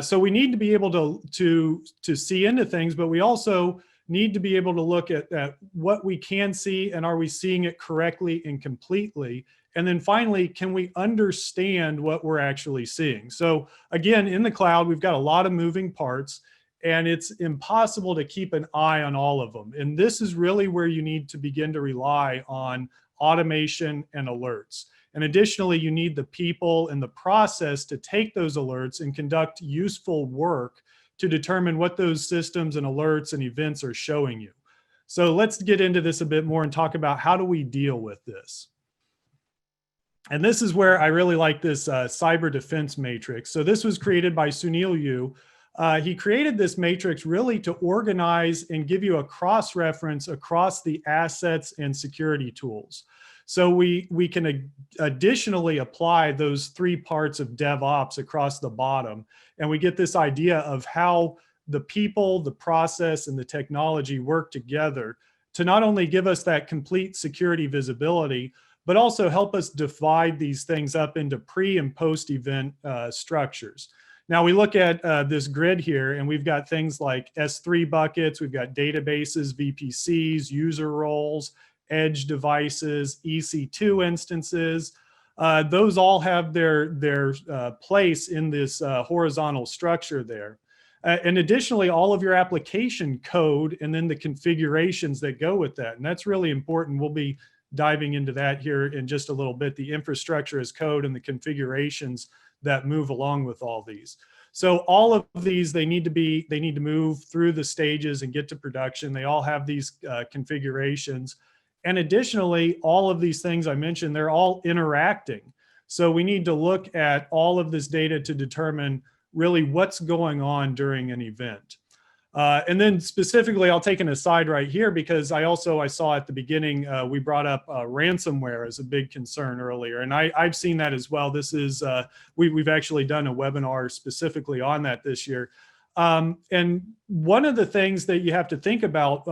So we need to be able to see into things, but we also need to be able to look at what we can see, and are we seeing it correctly and completely? And then finally, can we understand what we're actually seeing? So again, in the cloud, we've got a lot of moving parts, and it's impossible to keep an eye on all of them. And this is really where you need to begin to rely on automation and alerts. And additionally, you need the people and the process to take those alerts and conduct useful work to determine what those systems and alerts and events are showing you. So let's get into this a bit more and talk about how do we deal with this. And this is where I really like this cyber defense matrix. So this was created by Sunil Yu. He created this matrix really to organize and give you a cross-reference across the assets and security tools. So we can additionally apply those three parts of DevOps across the bottom, and we get this idea of how the people, the process, and the technology work together to not only give us that complete security visibility, but also help us divide these things up into pre and post-event structures. Now we look at this grid here, and we've got things like S3 buckets, we've got databases, VPCs, user roles, edge devices, EC2 instances. Those all have their place in this horizontal structure there. And additionally, all of your application code and then the configurations that go with that. And that's really important. We'll be diving into that here in just a little bit, the infrastructure as code and the configurations that move along with all these. So all of these, they need to move through the stages and get to production. They all have these configurations. And additionally, all of these things I mentioned, they're all interacting. So we need to look at all of this data to determine really what's going on during an event. And then specifically, I'll take an aside right here because I saw at the beginning, we brought up ransomware as a big concern earlier. And I've seen that as well. This is, we've actually done a webinar specifically on that this year. And one of the things that you have to think about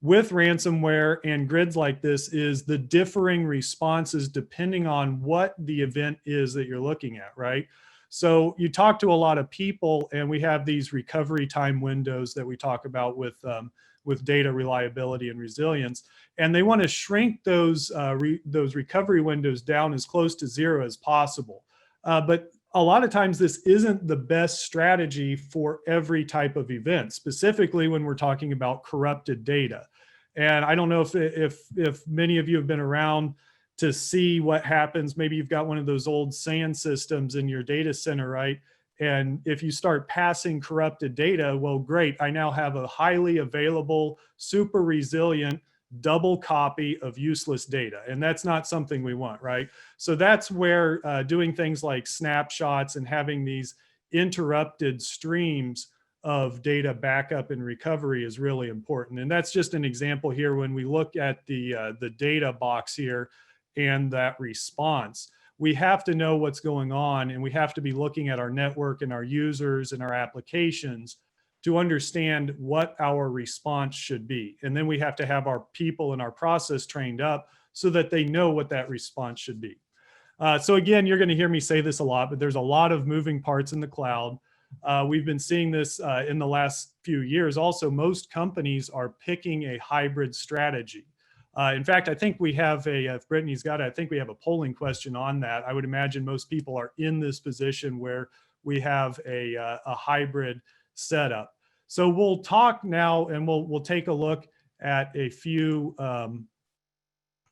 with ransomware and grids like this is the differing responses depending on what the event is that you're looking at, right? So you talk to a lot of people, and we have these recovery time windows that we talk about with data reliability and resilience, and they want to shrink those recovery windows down as close to zero as possible. But a lot of times this isn't the best strategy for every type of event, specifically when we're talking about corrupted data. And I don't know if many of you have been around to see what happens. Maybe you've got one of those old SAN systems in your data center, right? And if you start passing corrupted data, well, great, I now have a highly available, super resilient double copy of useless data. And that's not something we want, right? So that's where doing things like snapshots and having these interrupted streams of data backup and recovery is really important. And that's just an example here when we look at the data box here and that response. We have to know what's going on, and we have to be looking at our network and our users and our applications to understand what our response should be. And then we have to have our people and our process trained up so that they know what that response should be. So again, you're going to hear me say this a lot, but there's a lot of moving parts in the cloud. We've been seeing this in the last few years. Also, most companies are picking a hybrid strategy. In fact, I think we have if Brittany's got it, I think we have a polling question on that. I would imagine most people are in this position where we have a hybrid setup. So we'll talk now, and we'll take a look at a few of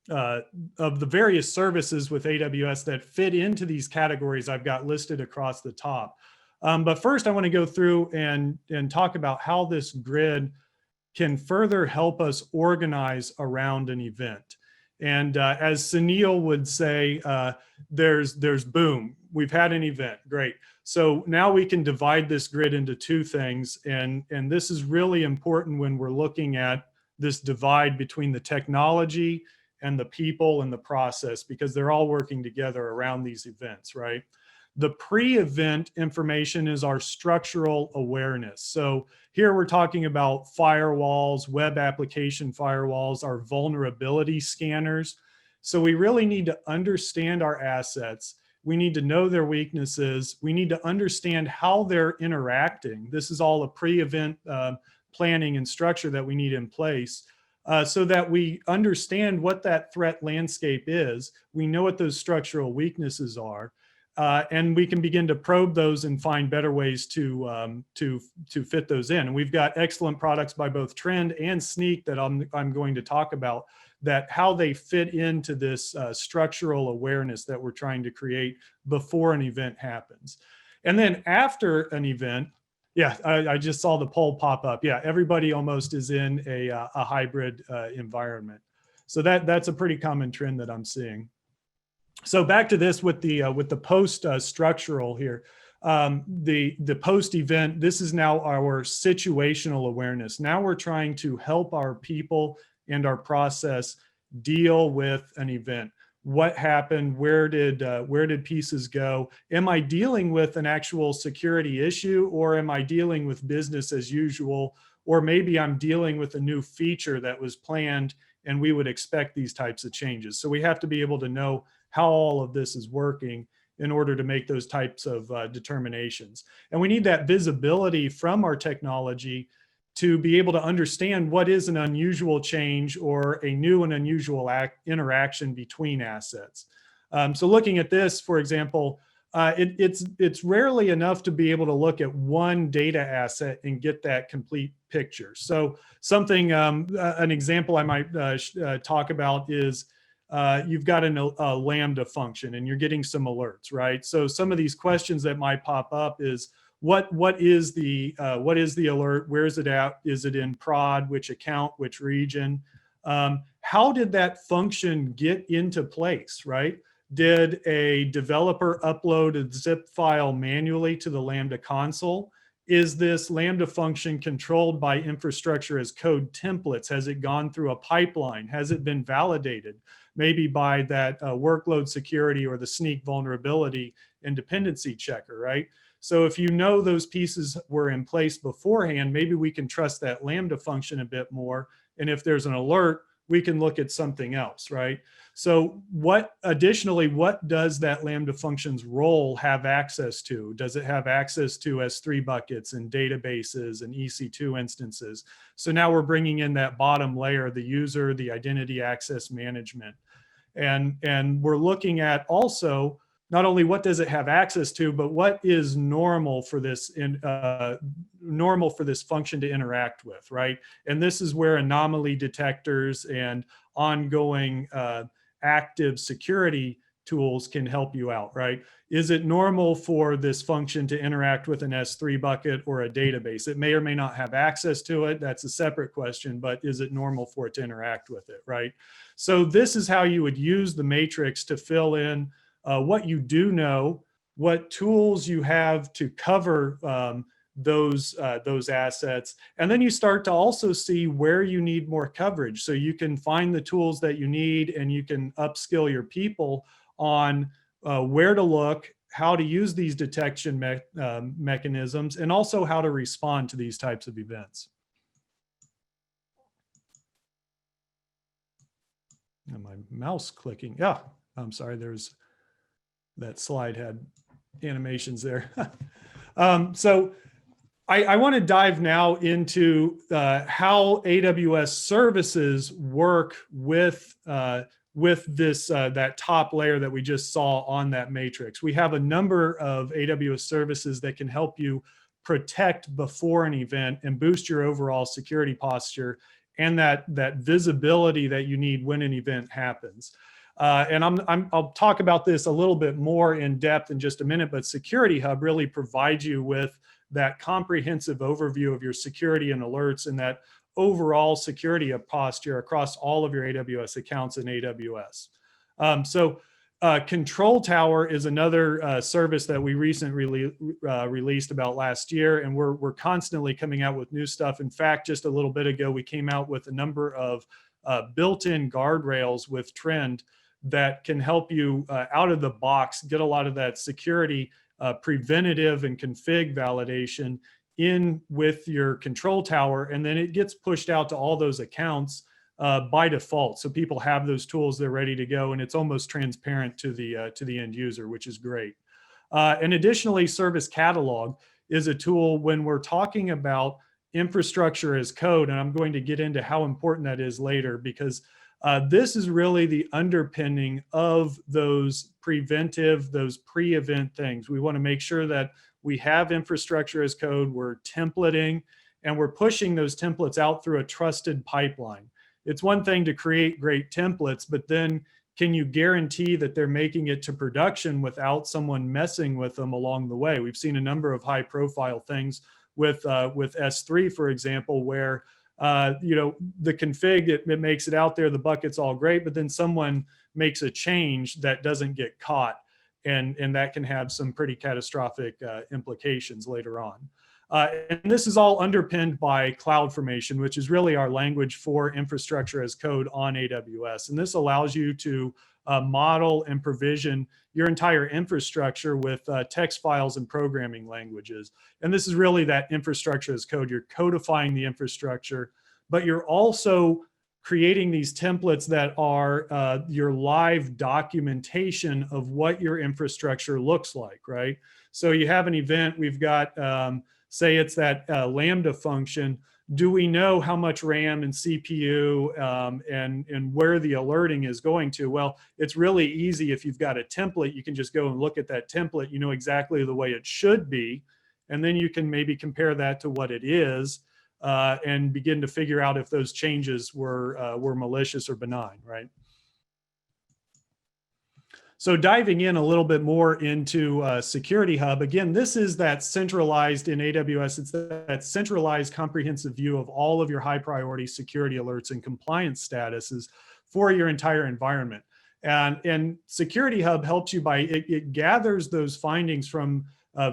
the various services with AWS that fit into these categories I've got listed across the top. But first, I want to go through and talk about how this grid can further help us organize around an event. And as Sunil would say, there's boom, we've had an event, great. So now we can divide this grid into two things. And this is really important when we're looking at this divide between the technology and the people and the process, because they're all working together around these events, right? The pre-event information is our structural awareness. So here we're talking about firewalls, web application firewalls, our vulnerability scanners. So we really need to understand our assets. We need to know their weaknesses. We need to understand how they're interacting. This is all a pre-event planning and structure that we need in place so that we understand what that threat landscape is. We know what those structural weaknesses are. And we can begin to probe those and find better ways to fit those in. And we've got excellent products by both Trend and Snyk that I'm going to talk about, that how they fit into this structural awareness that we're trying to create before an event happens. And then after an event, yeah, I just saw the poll pop up. Yeah, everybody almost is in a hybrid environment. So that's a pretty common trend that I'm seeing. So back to this with the post structural here, the post event. This is now our situational awareness. Now we're trying to help our people and our process deal with an event. What happened? Where did pieces go? Am I dealing with an actual security issue, or am I dealing with business as usual? Or maybe I'm dealing with a new feature that was planned, and we would expect these types of changes. So we have to be able to know how all of this is working in order to make those types of determinations. And we need that visibility from our technology to be able to understand what is an unusual change or a new and unusual interaction between assets. So looking at this, for example, it's rarely enough to be able to look at one data asset and get that complete picture. So something, an example I might talk about is you've got a Lambda function and you're getting some alerts, right? So some of these questions that might pop up is, what is the alert? Where is it at? Is it in prod? Which account? Which region? How did that function get into place, right? Did a developer upload a zip file manually to the Lambda console? Is this Lambda function controlled by infrastructure as code templates? Has it gone through a pipeline? Has it been validated? Maybe by that workload security or the Snyk vulnerability and dependency checker, right? So if you know those pieces were in place beforehand, maybe we can trust that Lambda function a bit more. And if there's an alert, we can look at something else, right? So additionally, what does that Lambda function's role have access to? Does it have access to S3 buckets and databases and EC2 instances? So now we're bringing in that bottom layer, the user, the identity access management. And we're looking at also, not only what does it have access to, but what is normal for this function to interact with, right? And this is where anomaly detectors and ongoing active security tools can help you out, right? Is it normal for this function to interact with an S3 bucket or a database? It may or may not have access to it. That's a separate question, but is it normal for it to interact with it, right? So this is how you would use the matrix to fill in what you do know, what tools you have to cover those assets. And then you start to also see where you need more coverage. So you can find the tools that you need, and you can upskill your people on where to look, how to use these detection mechanisms, and also how to respond to these types of events. And my mouse clicking. Yeah, I'm sorry. There's that slide had animations there. So I want to dive now into how AWS services work with this that top layer that we just saw on that matrix. We have a number of AWS services that can help you protect before an event and boost your overall security posture and that visibility that you need when an event happens. And I'll talk about this a little bit more in depth in just a minute, but Security Hub really provides you with that comprehensive overview of your security and alerts and that overall security posture across all of your AWS accounts in AWS. Control Tower is another service that we recently released about last year, and we're constantly coming out with new stuff. In fact, just a little bit ago, we came out with a number of built-in guardrails with Trend that can help you out of the box get a lot of that security preventative and config validation in with your Control Tower, and then it gets pushed out to all those accounts by default. So people have those tools, they're ready to go, and it's almost transparent to the end user, which is great. And additionally, Service Catalog is a tool when we're talking about infrastructure as code, and I'm going to get into how important that is later, because this is really the underpinning of those preventive, those pre-event things. We want to make sure that we have infrastructure as code, we're templating, and we're pushing those templates out through a trusted pipeline. It's one thing to create great templates, but then can you guarantee that they're making it to production without someone messing with them along the way? We've seen a number of high profile things with S3, for example, where the config, it makes it out there, the bucket's all great, but then someone makes a change that doesn't get caught, and that can have some pretty catastrophic implications later on. And this is all underpinned by CloudFormation, which is really our language for infrastructure as code on AWS. And this allows you to model and provision your entire infrastructure with text files and programming languages. And this is really that infrastructure as code. You're codifying the infrastructure, but you're also creating these templates that are your live documentation of what your infrastructure looks like, right? So you have an event, we've got, say it's that Lambda function. Do we know how much RAM and CPU and where the alerting is going to? Well, it's really easy. If you've got a template, you can just go and look at that template. You know exactly the way it should be. And then you can maybe compare that to what it is and begin to figure out if those changes were malicious or benign, right? So diving in a little bit more into Security Hub, again, this is that centralized in AWS, it's that centralized comprehensive view of all of your high priority security alerts and compliance statuses for your entire environment. And Security Hub helps you by, it gathers those findings from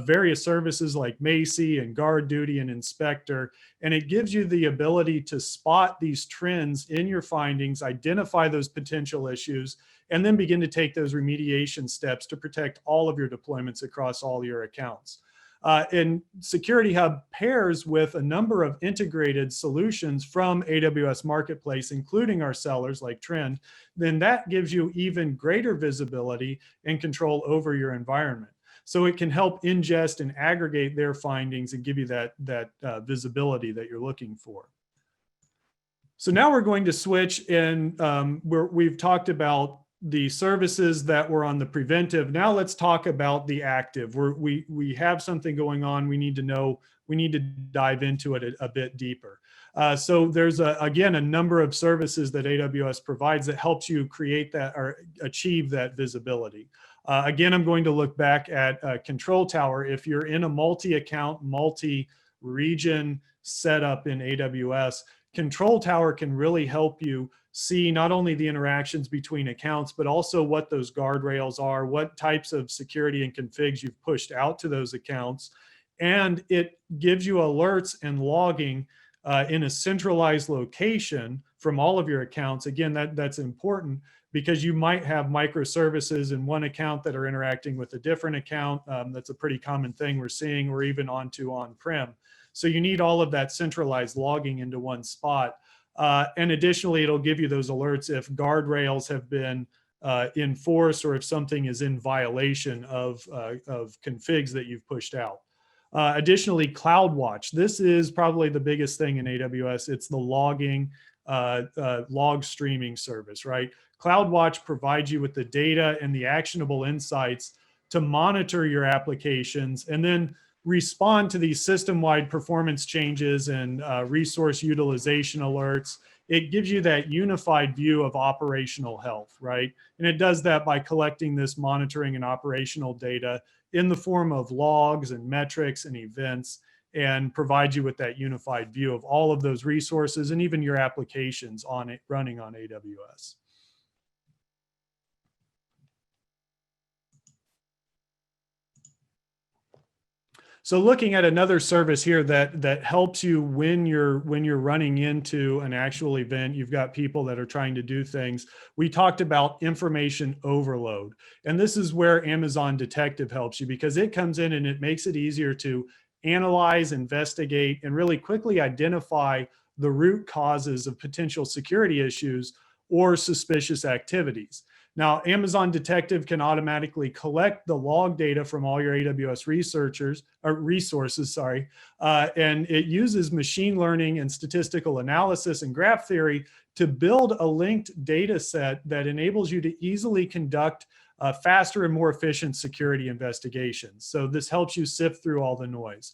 various services like Macy and GuardDuty and Inspector, and it gives you the ability to spot these trends in your findings, identify those potential issues, and then begin to take those remediation steps to protect all of your deployments across all your accounts. And Security Hub pairs with a number of integrated solutions from AWS Marketplace, including our sellers like Trend. Then that gives you even greater visibility and control over your environment. So it can help ingest and aggregate their findings and give you that visibility that you're looking for. So now we're going to switch, and we've talked about the services that were on the preventive. Now let's talk about the active. We have something going on. We need to know, we need to dive into it a bit deeper. So there's, again, a number of services that AWS provides that helps you create that or achieve that visibility. Again, I'm going to look back at Control Tower. If you're in a multi-account, multi-region setup in AWS, Control Tower can really help you see not only the interactions between accounts, but also what those guardrails are, what types of security and configs you've pushed out to those accounts. And it gives you alerts and logging in a centralized location from all of your accounts. Again, that's important because you might have microservices in one account that are interacting with a different account. That's a pretty common thing we're seeing, or even onto on-prem. So you need all of that centralized logging into one spot. And additionally, it'll give you those alerts if guardrails have been enforced or if something is in violation of configs that you've pushed out. Additionally, CloudWatch. This is probably the biggest thing in AWS. It's the logging, log streaming service, right? CloudWatch provides you with the data and the actionable insights to monitor your applications and then respond to these system-wide performance changes and resource utilization alerts. It gives you that unified view of operational health, right? And it does that by collecting this monitoring and operational data in the form of logs and metrics and events, and provides you with that unified view of all of those resources and even your applications on it running on AWS. So looking at another service here that helps you when you're running into an actual event, you've got people that are trying to do things. We talked about information overload. And this is where Amazon Detective helps you, because it comes in and it makes it easier to analyze, investigate, and really quickly identify the root causes of potential security issues or suspicious activities. Now, Amazon Detective can automatically collect the log data from all your AWS resources, and it uses machine learning and statistical analysis and graph theory to build a linked data set that enables you to easily conduct faster and more efficient security investigations. So this helps you sift through all the noise.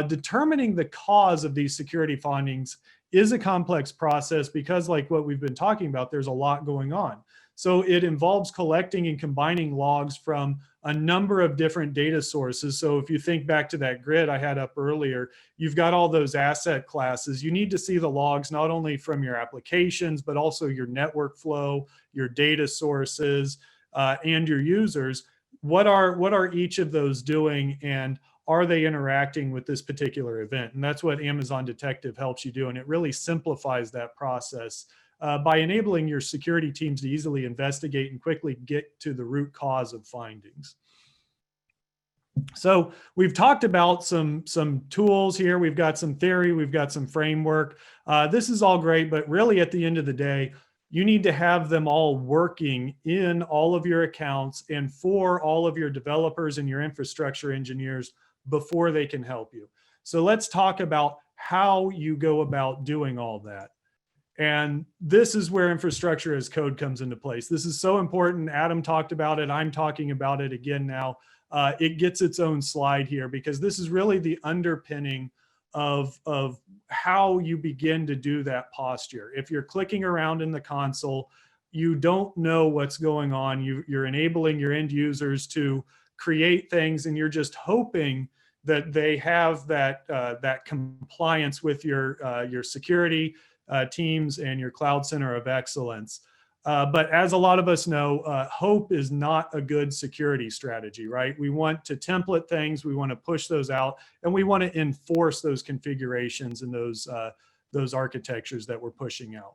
Determining the cause of these security findings is a complex process because, like what we've been talking about, there's a lot going on. So it involves collecting and combining logs from a number of different data sources. So if you think back to that grid I had up earlier, you've got all those asset classes. You need to see the logs not only from your applications, but also your network flow, your data sources, and your users. What are each of those doing, and are they interacting with this particular event? And that's what Amazon Detective helps you do. And it really simplifies that process by enabling your security teams to easily investigate and quickly get to the root cause of findings. So we've talked about some tools here. We've got some theory, we've got some framework. This is all great, but really at the end of the day, you need to have them all working in all of your accounts and for all of your developers and your infrastructure engineers before they can help you. So let's talk about how you go about doing all that. And this is where infrastructure as code comes into place. This is so important. Adam talked about it. I'm talking about it again now. It gets its own slide here because this is really the underpinning of how you begin to do that posture. If you're clicking around in the console, you don't know what's going on. You're enabling your end users to create things, and you're just hoping that they have that compliance with your security teams and your cloud center of excellence. But as a lot of us know, hope is not a good security strategy, right? We want to template things, we want to push those out, and we want to enforce those configurations and those architectures that we're pushing out.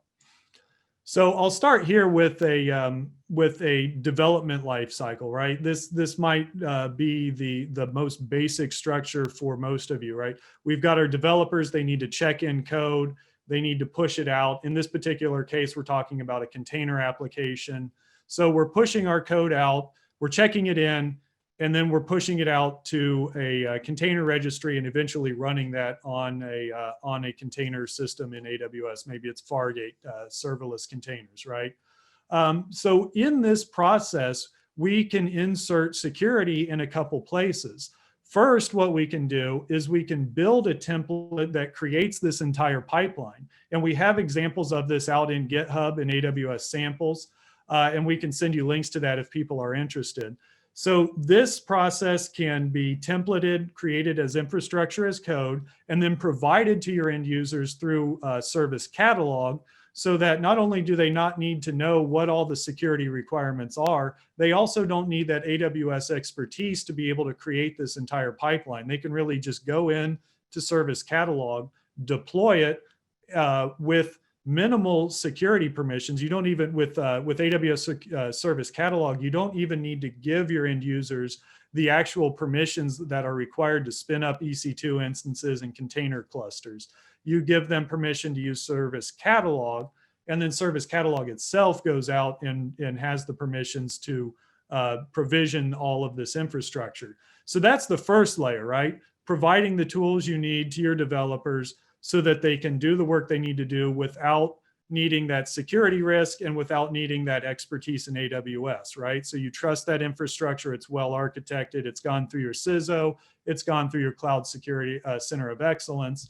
So I'll start here with a development life cycle, right? This might be the most basic structure for most of you, right? We've got our developers, they need to check in code, they need to push it out. In this particular case, we're talking about a container application. So we're pushing our code out, we're checking it in, and then we're pushing it out to a container registry and eventually running that on a container system in AWS. Maybe it's Fargate serverless containers, right? So in this process, we can insert security in a couple places. First, what we can do is we can build a template that creates this entire pipeline. And we have examples of this out in GitHub and AWS samples, and we can send you links to that if people are interested. So this process can be templated, created as infrastructure as code, and then provided to your end users through Service Catalog, so that not only do they not need to know what all the security requirements are, they also don't need that AWS expertise to be able to create this entire pipeline. They can really just go in to Service Catalog, deploy it with minimal security permissions. You don't even, with AWS Service Catalog, you don't even need to give your end users the actual permissions that are required to spin up EC2 instances and container clusters. You give them permission to use Service Catalog, and then Service Catalog itself goes out and has the permissions to provision all of this infrastructure. So that's the first layer, right? Providing the tools you need to your developers so that they can do the work they need to do without needing that security risk and without needing that expertise in AWS, right? So you trust that infrastructure, it's well architected, it's gone through your CISO, it's gone through your Cloud Security Center of Excellence.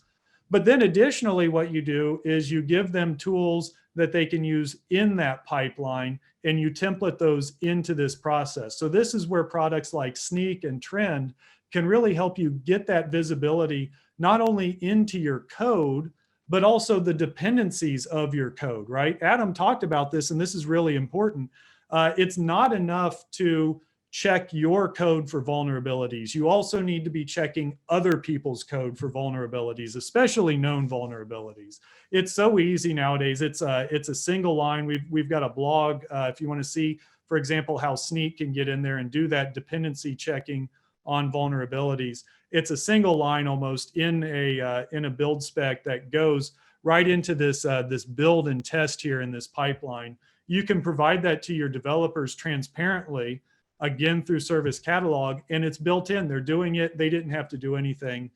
But then additionally, what you do is you give them tools that they can use in that pipeline, and you template those into this process. So this is where products like Snyk and Trend can really help you get that visibility, not only into your code, but also the dependencies of your code, right? Adam talked about this, and this is really important. It's not enough to check your code for vulnerabilities. You also need to be checking other people's code for vulnerabilities, especially known vulnerabilities. It's so easy nowadays. It's a single line. We've got a blog if you want to see, for example, how Snyk can get in there and do that dependency checking on vulnerabilities. It's a single line almost in a build spec that goes right into this this build and test here in this pipeline. You can provide that to your developers transparently, again through Service Catalog, and it's built in. They're doing it. They didn't have to do anything.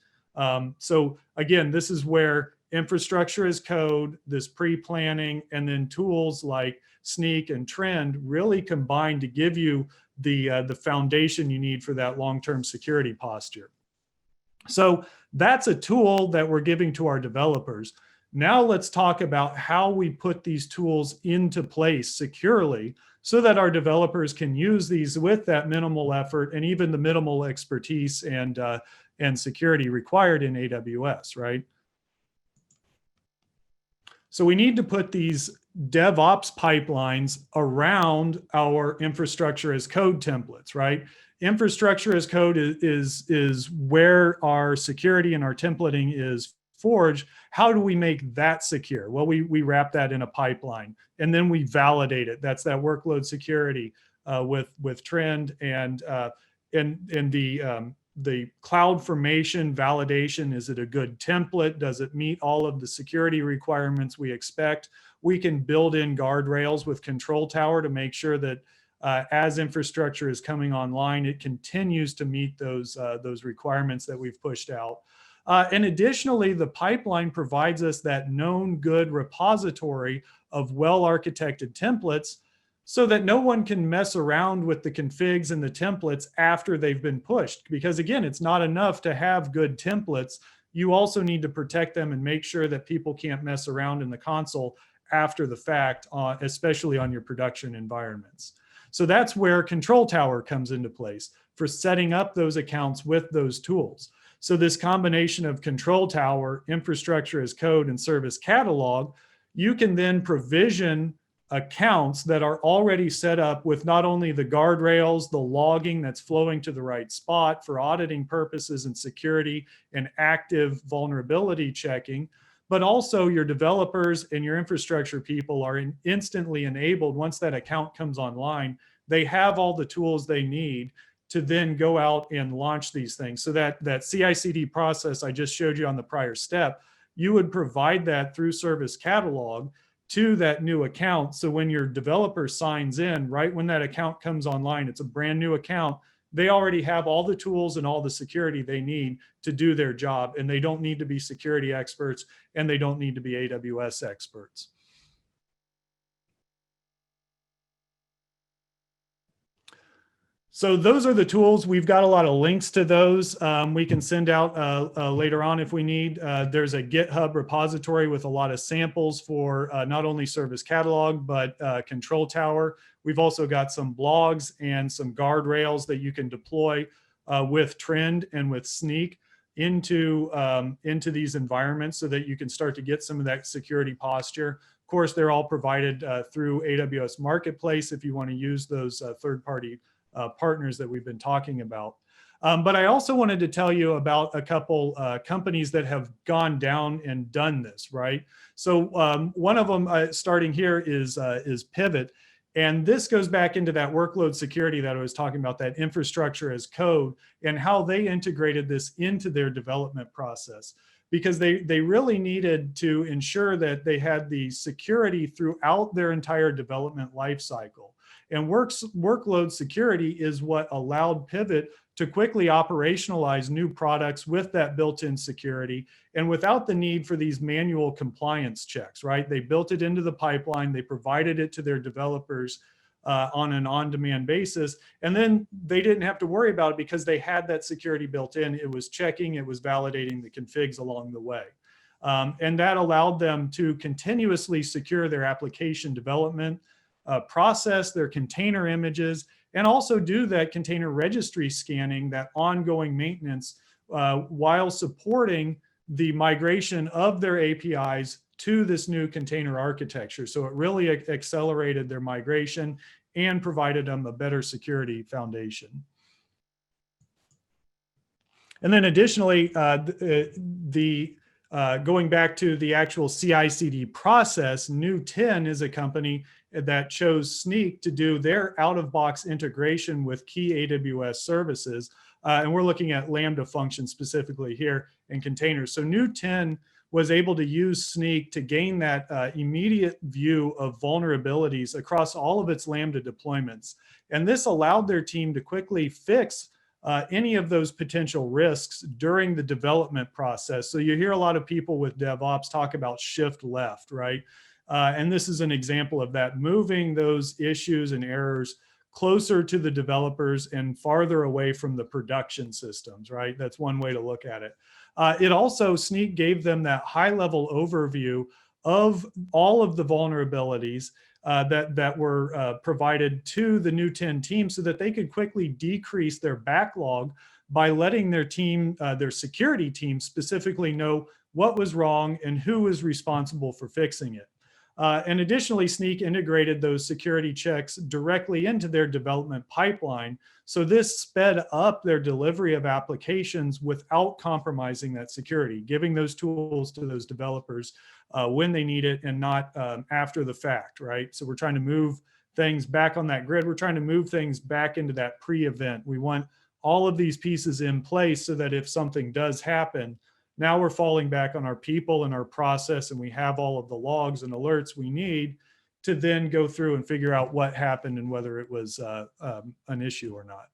So again, this is where infrastructure as code, this pre-planning, and then tools like Snyk and Trend really combine to give you the foundation you need for that long-term security posture. So that's a tool that we're giving to our developers. Now let's talk about how we put these tools into place securely so that our developers can use these with that minimal effort and even the minimal expertise and security required in AWS, right? So we need to put these DevOps pipelines around our infrastructure as code templates, right? Infrastructure as code is where our security and our templating is forged. How do we make that secure? Well, we wrap that in a pipeline, and then we validate it. That's that workload security with Trend and the CloudFormation validation. Is it a good template? Does it meet all of the security requirements we expect? We can build in guardrails with Control Tower to make sure that as infrastructure is coming online, it continues to meet those requirements that we've pushed out. And additionally, the pipeline provides us that known good repository of well-architected templates so that no one can mess around with the configs and the templates after they've been pushed. Because again, it's not enough to have good templates. You also need to protect them and make sure that people can't mess around in the console after the fact, especially on your production environments. So that's where Control Tower comes into place for setting up those accounts with those tools. So this combination of Control Tower, infrastructure as code, and Service Catalog, you can then provision accounts that are already set up with not only the guardrails, the logging that's flowing to the right spot for auditing purposes and security and active vulnerability checking, but also your developers and your infrastructure people are instantly enabled. Once that account comes online, they have all the tools they need to then go out and launch these things. So that CI/CD process I just showed you on the prior step, you would provide that through Service Catalog to that new account. So when your developer signs in, right when that account comes online, it's a brand new account, they already have all the tools and all the security they need to do their job, and they don't need to be security experts, and they don't need to be AWS experts. So those are the tools. We've got a lot of links to those. We can send out later on if we need. There's a GitHub repository with a lot of samples for not only Service Catalog, but Control Tower. We've also got some blogs and some guardrails that you can deploy with Trend and with Snyk into these environments so that you can start to get some of that security posture. Of course, they're all provided through AWS Marketplace if you want to use those third-party partners that we've been talking about. But I also wanted to tell you about a couple companies that have gone down and done this, right? So one of them starting here is Pivot. And this goes back into that workload security that I was talking about, that infrastructure as code, and how they integrated this into their development process. Because they really needed to ensure that they had the security throughout their entire development lifecycle. And workload security is what allowed Pivot to quickly operationalize new products with that built-in security and without the need for these manual compliance checks, right? They built it into the pipeline, they provided it to their developers on an on-demand basis, and then they didn't have to worry about it because they had that security built in. It was checking, it was validating the configs along the way. And that allowed them to continuously secure their application development, process their container images, and also do that container registry scanning, that ongoing maintenance, while supporting the migration of their APIs to this new container architecture. So it really accelerated their migration and provided them a better security foundation. And then additionally, going back to the actual CI/CD process, New 10 is a company that chose Snyk to do their out-of-box integration with key AWS services. And we're looking at Lambda functions specifically here and containers. So New 10 was able to use Snyk to gain that immediate view of vulnerabilities across all of its Lambda deployments. And this allowed their team to quickly fix any of those potential risks during the development process. So you hear a lot of people with DevOps talk about shift left, right? And this is an example of that, moving those issues and errors closer to the developers and farther away from the production systems, right? That's one way to look at it. It also, Snyk gave them that high-level overview of all of the vulnerabilities that were provided to the New 10 team so that they could quickly decrease their backlog by letting their team, their security team specifically know what was wrong and who was responsible for fixing it. And additionally, Snyk integrated those security checks directly into their development pipeline. So this sped up their delivery of applications without compromising that security, giving those tools to those developers when they need it and not after the fact, right? So we're trying to move things back on that grid. We're trying to move things back into that pre-event. We want all of these pieces in place so that if something does happen, now we're falling back on our people and our process, and we have all of the logs and alerts we need to then go through and figure out what happened and whether it was an issue or not.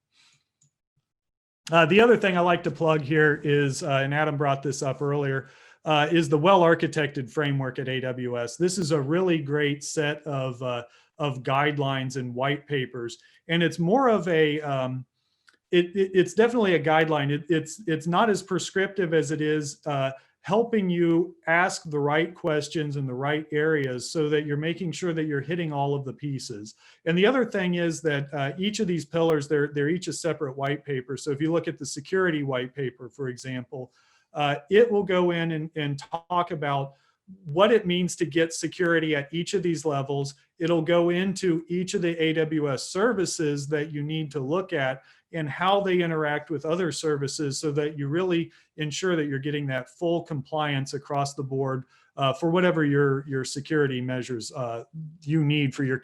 The other thing I like to plug here is, and Adam brought this up earlier, is the well-architected framework at AWS. This is a really great set of guidelines and white papers, and it's more of a it's definitely a guideline. It's not as prescriptive as it is helping you ask the right questions in the right areas so that you're making sure that you're hitting all of the pieces. And the other thing is that each of these pillars, they're each a separate white paper. So if you look at the security white paper, for example, it will go in and talk about what it means to get security at each of these levels. It'll go into each of the AWS services that you need to look at and how they interact with other services so that you really ensure that you're getting that full compliance across the board for whatever your security measures you need for your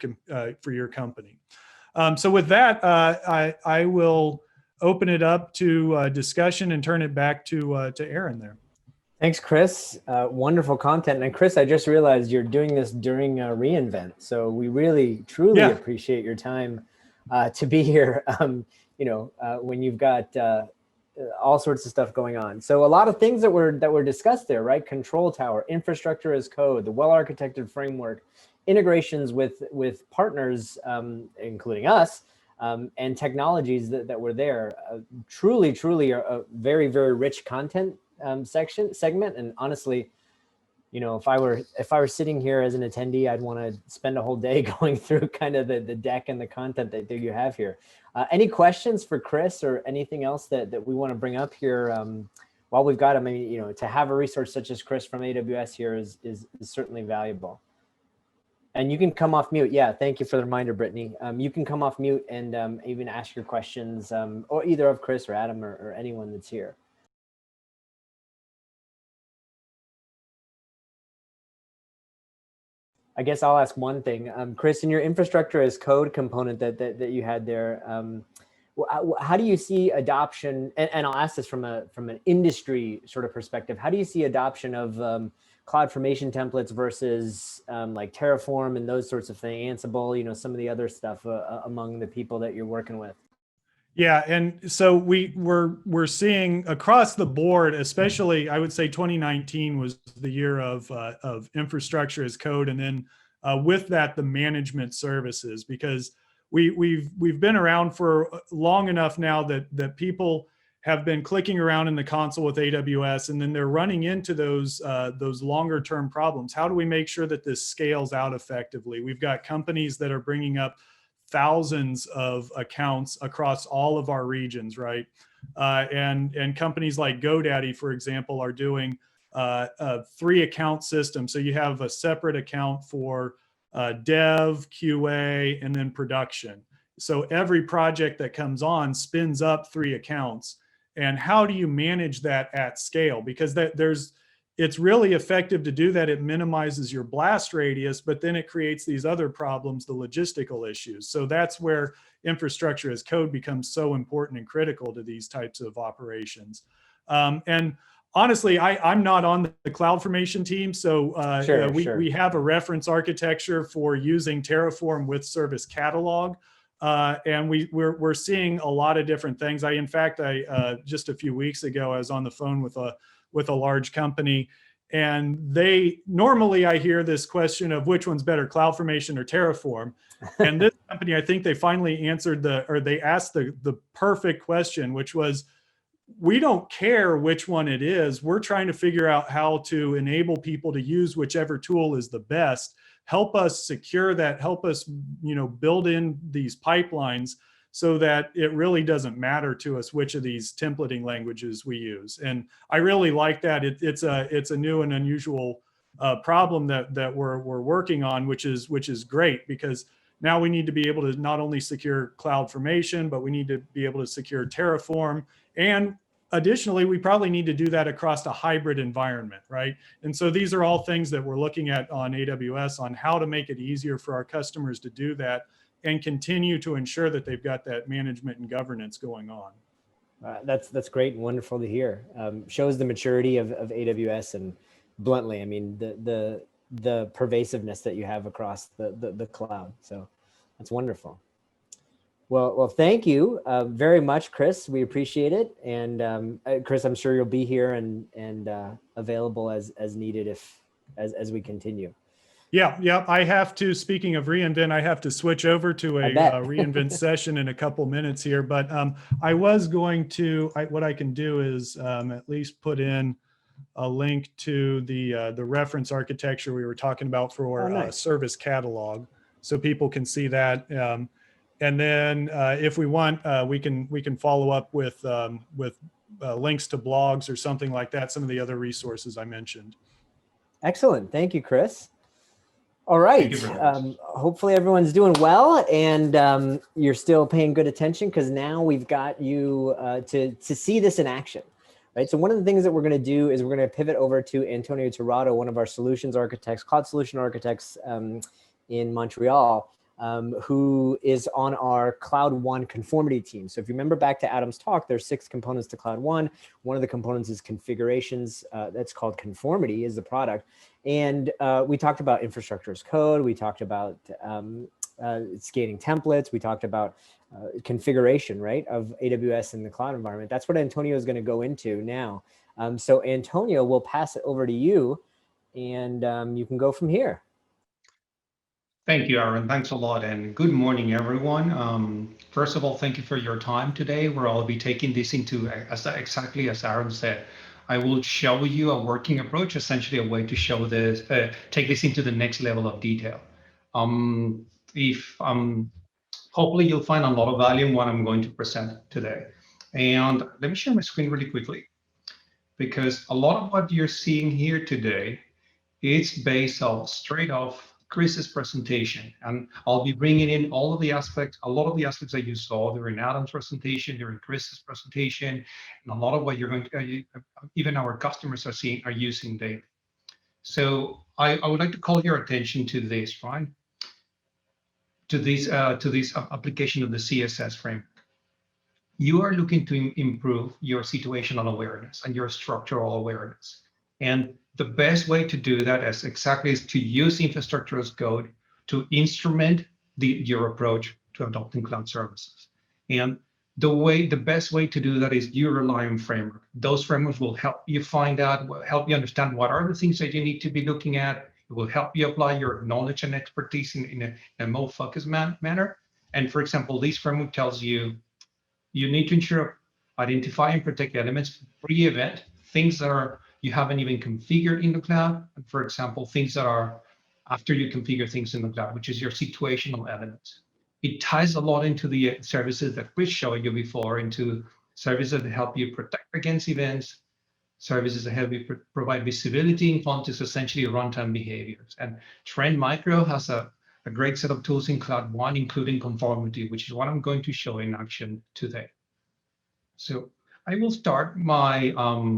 company. So with that, I will open it up to discussion and turn it back to Aaron there. Thanks, Chris. Wonderful content. And Chris, I just realized you're doing this during reInvent. So we really, truly appreciate your time to be here, when you've got all sorts of stuff going on. So a lot of things that were discussed there, right? Control tower, infrastructure as code, the well-architected framework, integrations with partners, including us, and technologies that were there. Truly a very, very rich content segment. And honestly, if I were sitting here as an attendee, I'd want to spend a whole day going through kind of the deck and the content that you have here. Any questions for Chris or anything else that we want to bring up here while we've got him? I mean, to have a resource such as Chris from AWS here is certainly valuable. And you can come off mute. Yeah, thank you for the reminder, Brittany. You can come off mute and even ask your questions, or either of Chris or Adam or anyone that's here. I guess I'll ask one thing. Chris, in your infrastructure as code component that you had there, how do you see adoption? And I'll ask this from an industry sort of perspective. How do you see adoption of CloudFormation templates versus like Terraform and those sorts of things, Ansible, some of the other stuff among the people that you're working with? Yeah, and so we're seeing across the board, especially I would say 2019 was the year of infrastructure as code, and then with that the management services, because we've been around for long enough now that people have been clicking around in the console with AWS, and then they're running into those longer term problems. How do we make sure that this scales out effectively? We've got companies that are bringing up thousands of accounts across all of our regions, right? And companies like GoDaddy, for example, are doing a 3-account system. So you have a separate account for dev, QA, and then production. So every project that comes on spins up 3 accounts. And how do you manage that at scale? Because it's really effective to do that. It minimizes your blast radius, but then it creates these other problems, the logistical issues. So that's where infrastructure as code becomes so important and critical to these types of operations. And honestly, I'm not on the CloudFormation team. So Sure. We have a reference architecture for using Terraform with Service Catalog. And we're seeing a lot of different things. In fact, just a few weeks ago, I was on the phone with a large company, and normally I hear this question of which one's better, CloudFormation or Terraform. And this company, I think they finally answered they asked the perfect question, which was, we don't care which one it is. We're trying to figure out how to enable people to use whichever tool is the best. Help us secure that, help us, build in these pipelines so that it really doesn't matter to us which of these templating languages we use. And I really like that. It's a new and unusual problem that we're working on, which is great, because now we need to be able to not only secure CloudFormation, but we need to be able to secure Terraform. And additionally, we probably need to do that across a hybrid environment, right? And so these are all things that we're looking at on AWS on how to make it easier for our customers to do that and continue to ensure that they've got that management and governance going on. That's great and wonderful to hear. Shows the maturity of AWS, and bluntly, I mean, the pervasiveness that you have across the cloud. So that's wonderful. Well, thank you very much, Chris. We appreciate it. And Chris, I'm sure you'll be here and available as needed as we continue. Yeah. I have to, speaking of reInvent, I have to switch over to a reInvent session in a couple minutes here. But I was going to, what I can do is at least put in a link to the reference architecture we were talking about for nice. Service Catalog, so people can see that. And then if we want, we can follow up with links to blogs or something like that, some of the other resources I mentioned. Excellent. Thank you, Chris. All right. Hopefully everyone's doing well, and you're still paying good attention, because now we've got you to see this in action. Right. So one of the things that we're going to do is we're going to pivot over to Antonio Tirado, one of our solutions architects, cloud solution architects in Montreal, who is on our Cloud One conformity team. So if you remember back to Adam's talk, there's 6 components to Cloud One. One of the components is configurations. That's called conformity, is the product. And we talked about infrastructure as code. We talked about scaling templates. We talked about configuration, right, of AWS in the cloud environment. That's what Antonio is going to go into now. So Antonio, we'll pass it over to you, and you can go from here. Thank you, Aaron. Thanks a lot, and good morning, everyone. First of all, thank you for your time today, where I'll be taking this into, exactly as Aaron said. I will show you a working approach, essentially a way to show this, take this into the next level of detail. If hopefully you'll find a lot of value in what I'm going to present today. And let me share my screen really quickly, because a lot of what you're seeing here today, it's based off straight off Chris's presentation. And I'll be bringing in all of the aspects, a lot of the aspects that you saw during Adam's presentation, during Chris's presentation, and a lot of what you're going to, even our customers are seeing, are using daily. So I would like to call your attention to this, right? To this application of the CSS framework. You are looking to improve your situational awareness and your structural awareness. And the best way to do that is to use infrastructure as code to instrument your approach to adopting cloud services. And the best way to do that is you rely on framework. Those frameworks will help you find out, will help you understand what are the things that you need to be looking at. It will help you apply your knowledge and expertise in a more focused manner. And for example, this framework tells you need to ensure identify and protect elements pre-event, things that are you haven't even configured in the cloud. And for example, things that are after you configure things in the cloud, which is your situational elements. It ties a lot into the services that Chris showed you before, into services that help you protect against events, services that help you provide visibility in context, essentially runtime behaviors. And Trend Micro has a great set of tools in Cloud One, including conformity, which is what I'm going to show in action today. So I will start my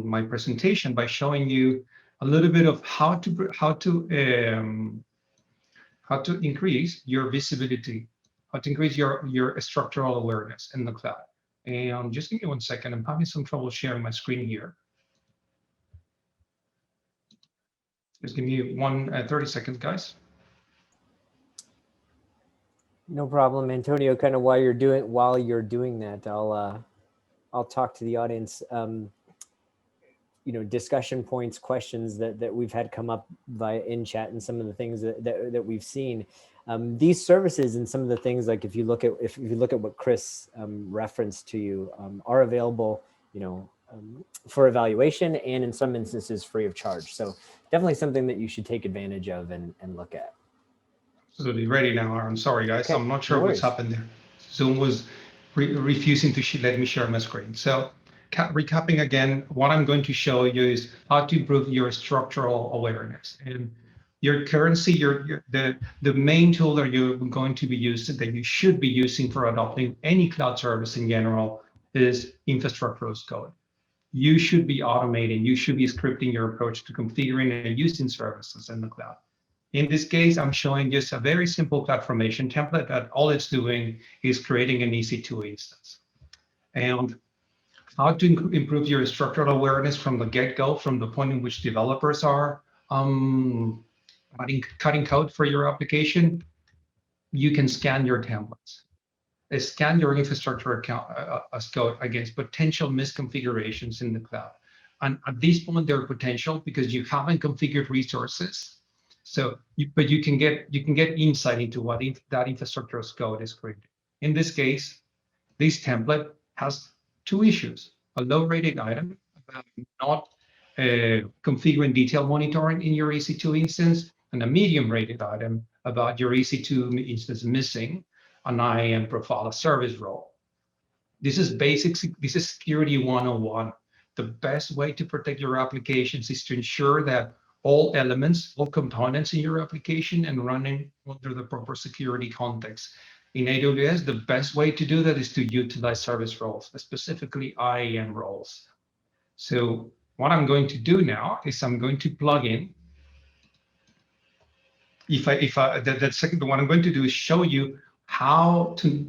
my presentation by showing you a little bit of how to increase your visibility, how to increase your structural awareness in the cloud. And just give me 1 second. I'm having some trouble sharing my screen here. Just give me 30 seconds, guys. No problem, Antonio. Kind of while you're doing that, I'll talk to the audience. Discussion points, questions that we've had come up in chat, and some of the things that we've seen. These services and some of the things, like if you look at what Chris referenced to you, are available, for evaluation, and in some instances free of charge. So definitely something that you should take advantage of and look at. Absolutely ready now, Aaron. Sorry, guys. Okay, I'm not sure what's happened there. Zoom was refusing to let me share my screen. So recapping again, what I'm going to show you is how to improve your structural awareness. And your currency, the main tool that you're going to be using, that you should be using for adopting any cloud service in general, is infrastructure as code. You should be automating, you should be scripting your approach to configuring and using services in the cloud. In this case, I'm showing just a very simple CloudFormation template that all it's doing is creating an EC2 instance. And how to improve your structural awareness from the get-go, from the point in which developers are cutting code for your application, you can scan your templates. Scan your infrastructure account as code against potential misconfigurations in the cloud. And at this point, they're potential because you haven't configured resources. So, but you can get insight into what that infrastructure as code is creating. In this case, this template has two issues: a low-rated item about not configuring detail monitoring in your EC2 instance, and a medium-rated item about your EC2 instance missing an IAM profile, a service role. This is this is security 101. The best way to protect your applications is to ensure that all elements, all components in your application and running under the proper security context. In AWS, the best way to do that is to utilize service roles, specifically IAM roles. So what I'm going to do now is I'm going to plug in. What I'm going to do is show you how to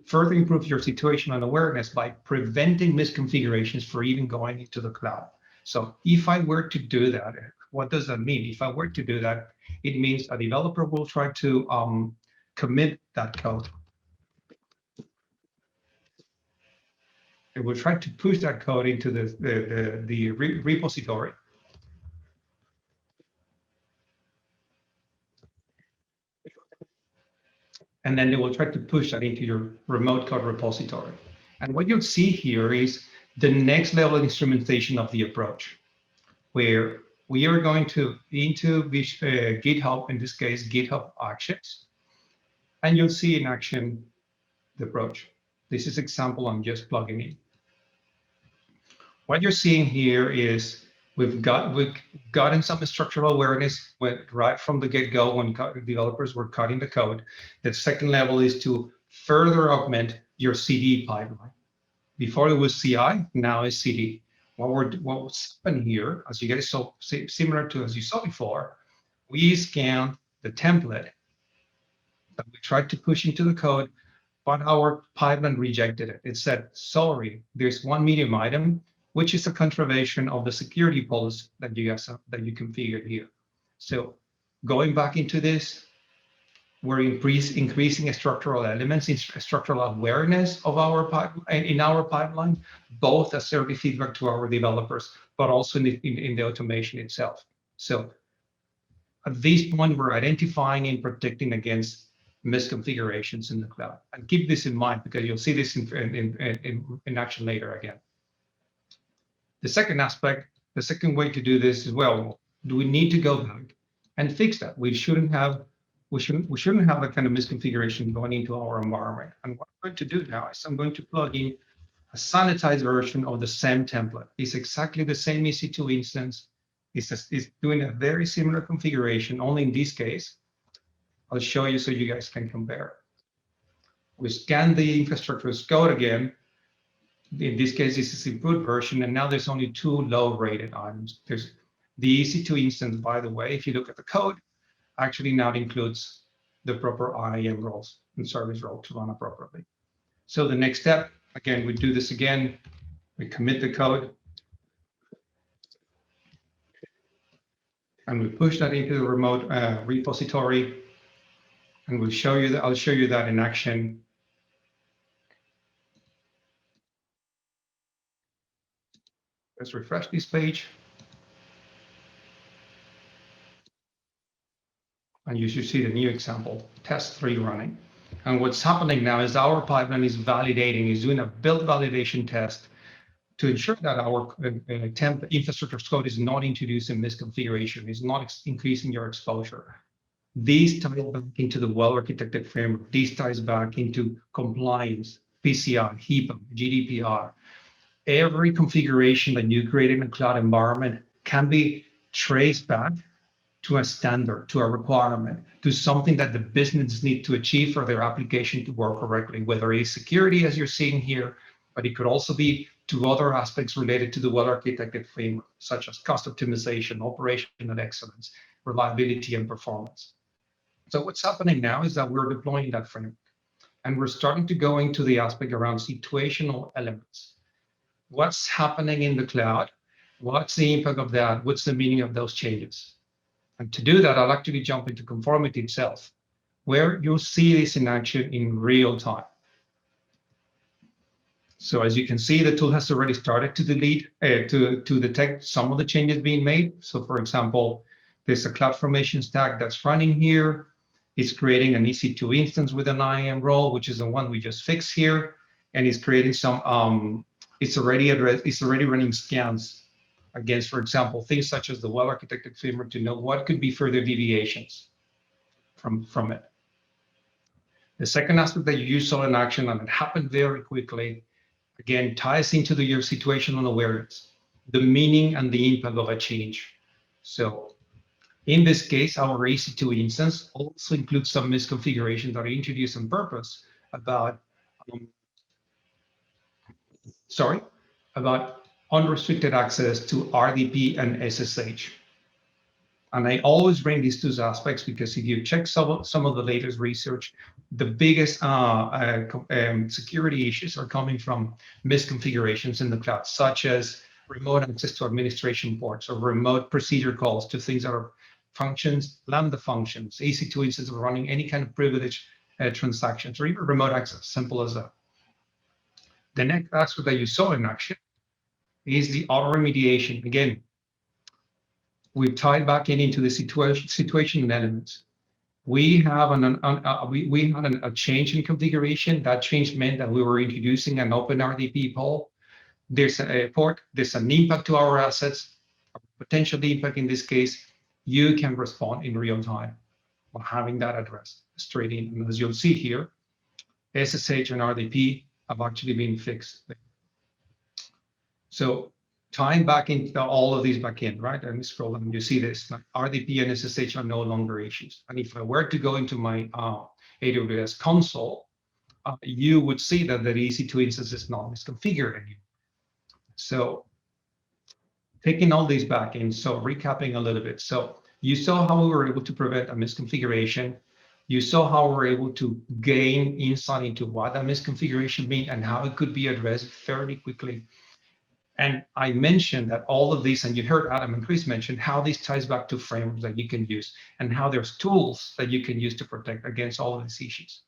further improve your situational awareness by preventing misconfigurations for even going into the cloud. So if I were to do that, what does that mean? If I were to do that, it means a developer will try to commit that code. It will try to push that code into the repository. and then they will try to push that into your remote code repository. And what you'll see here is the next level of instrumentation of the approach, where we are going to into GitHub, in this case, GitHub Actions, and you'll see in action the approach. This is example I'm just plugging in. What you're seeing here is we've gotten some structural awareness right from the get-go when developers were cutting the code. The second level is to further augment your CD pipeline. Before it was CI, now it's CD. What's happened here, as you get it so similar to as you saw before, we scanned the template that we tried to push into the code, but our pipeline rejected it. It said, sorry, there's one medium item, which is a contravention of the security policy that you configured here. So going back into this, we're increasing structural elements, structural awareness of our pipeline in our pipeline, both as early feedback to our developers, but also in the automation itself. So at this point, we're identifying and protecting against misconfigurations in the cloud. And keep this in mind because you'll see this in action later again. The second aspect, the second way to do this is, well, do we need to go back and fix that? We shouldn't have that kind of misconfiguration going into our environment. And what I'm going to do now is I'm going to plug in a sanitized version of the same template. It's exactly the same EC2 instance. It's doing a very similar configuration, only in this case, I'll show you so you guys can compare. We scan the infrastructure as code again. In this case, this is improved version, and now there's only 2 low-rated items. There's the EC2 instance, by the way, if you look at the code, actually now it includes the proper IAM roles and service role to run appropriately. So the next step, again, we do this again. We commit the code, and we push that into the remote repository, and we'll show you that. I'll show you that in action. Let's refresh this page. And you should see the new example, test 3 running. And what's happening now is our pipeline is validating, is doing a build validation test to ensure that our temp infrastructure code is not introducing misconfiguration, is not increasing your exposure. These ties back into the well-architected framework. These ties back into compliance, PCI, HIPAA, GDPR. Every configuration that you create in a cloud environment can be traced back to a standard, to a requirement, to something that the business needs to achieve for their application to work correctly, whether it is security, as you're seeing here, but it could also be to other aspects related to the well-architected framework, such as cost optimization, operational excellence, reliability, and performance. So what's happening now is that we're deploying that framework, and we're starting to go into the aspect around situational elements. What's happening in the cloud? What's the impact of that? What's the meaning of those changes? And to do that, I'll actually jump into conformity itself, where you'll see this in action in real time. So as you can see, the tool has already started to delete, to detect some of the changes being made. So for example, there's a CloudFormation stack that's running here. It's creating an EC2 instance with an IAM role, which is the one we just fixed here. And it's creating some, it's already running scans against, for example, things such as the well-architected framework to know what could be further deviations from it. The second aspect that you saw in action, and it happened very quickly, again, ties into your situational awareness, the meaning and the impact of a change. So in this case, our EC2 instance also includes some misconfigurations that are introduced on purpose about, about unrestricted access to RDP and SSH. And I always bring these 2 aspects because if you check some of the latest research, the biggest security issues are coming from misconfigurations in the cloud, such as remote access to administration ports or remote procedure calls to things that are functions, Lambda functions, EC2 instances of running any kind of privileged transactions, or even remote access, simple as that. The next aspect that you saw in action is the auto remediation. Again, we've tied back into the situation elements. We have we had a change in configuration. That change meant that we were introducing an open RDP poll. There's an impact to our assets, a potential impact in this case. You can respond in real time by having that addressed straight in. And as you'll see here, SSH and RDP have actually been fixed. So tying back into all of these back in, right? And scroll and you see this, like RDP and SSH are no longer issues. And if I were to go into my AWS console, you would see that the EC2 instance is not misconfigured anymore. So taking all these back in, so recapping a little bit. So you saw how we were able to prevent a misconfiguration. You saw how we were able to gain insight into what that misconfiguration means and how it could be addressed fairly quickly. And I mentioned that all of these, and you heard Adam and Chris mention how this ties back to frameworks that you can use and how there's tools that you can use to protect against all of these issues.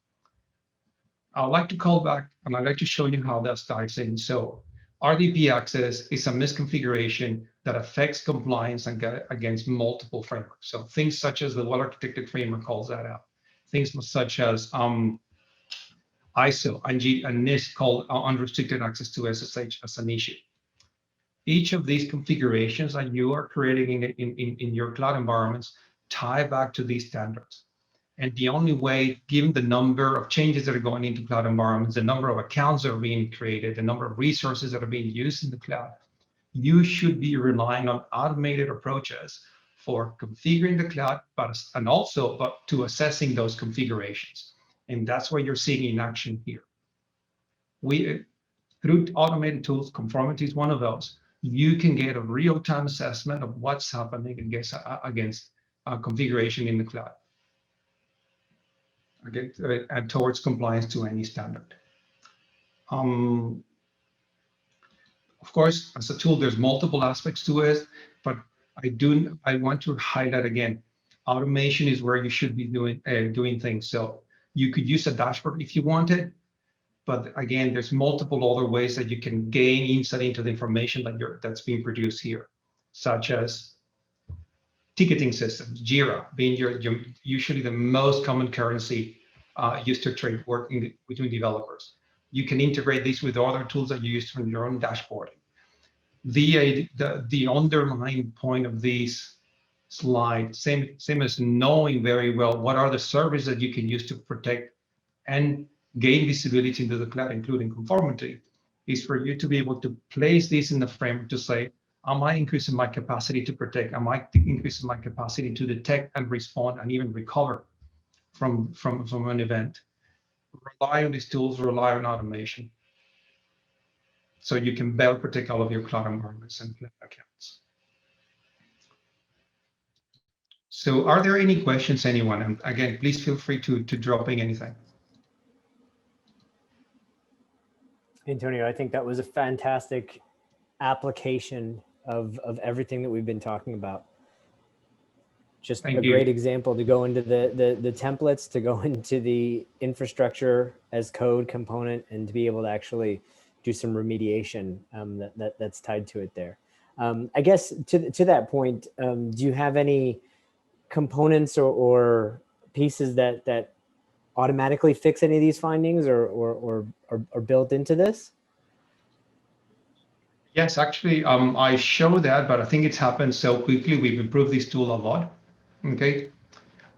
I'd like to call back and I'd like to show you how that ties in. So RDP access is a misconfiguration that affects compliance against multiple frameworks. So things such as the well-architected framework calls that out. Things such as ISO and NIST call unrestricted access to SSH as an issue. Each of these configurations that you are creating in your cloud environments tie back to these standards. And the only way, given the number of changes that are going into cloud environments, the number of accounts that are being created, the number of resources that are being used in the cloud, you should be relying on automated approaches for configuring the cloud, but to assessing those configurations. And that's what you're seeing in action here. Through automated tools, conformity is one of those. You can get a real-time assessment of what's happening against configuration in the cloud. Okay, and towards compliance to any standard. Of course, as a tool, there's multiple aspects to it, but I want to highlight again, automation is where you should be doing things. So you could use a dashboard if you wanted, but again, there's multiple other ways that you can gain insight into the information that's being produced here, such as ticketing systems, Jira being usually the most common currency used to trade working between developers. You can integrate these with other tools that you use from your own dashboarding. The underlying point of these slides, same as knowing very well what are the services that you can use to protect and gain visibility into the cloud, including conformity, is for you to be able to place this in the framework to say, am I increasing my capacity to protect? Am I increasing my capacity to detect and respond and even recover from an event? Rely on these tools, rely on automation. So you can better protect all of your cloud environments and cloud accounts. So are there any questions, anyone? And again, please feel free to drop in anything. Antonio, I think that was a fantastic application of everything that we've been talking about. Just a great example to go into the templates, to go into the infrastructure as code component, and to be able to actually do some remediation that's tied to it there. I guess to that point, do you have any components or pieces that automatically fix any of these findings or built into this? Yes, actually, I show that, but I think it's happened so quickly. We've improved this tool a lot. Okay,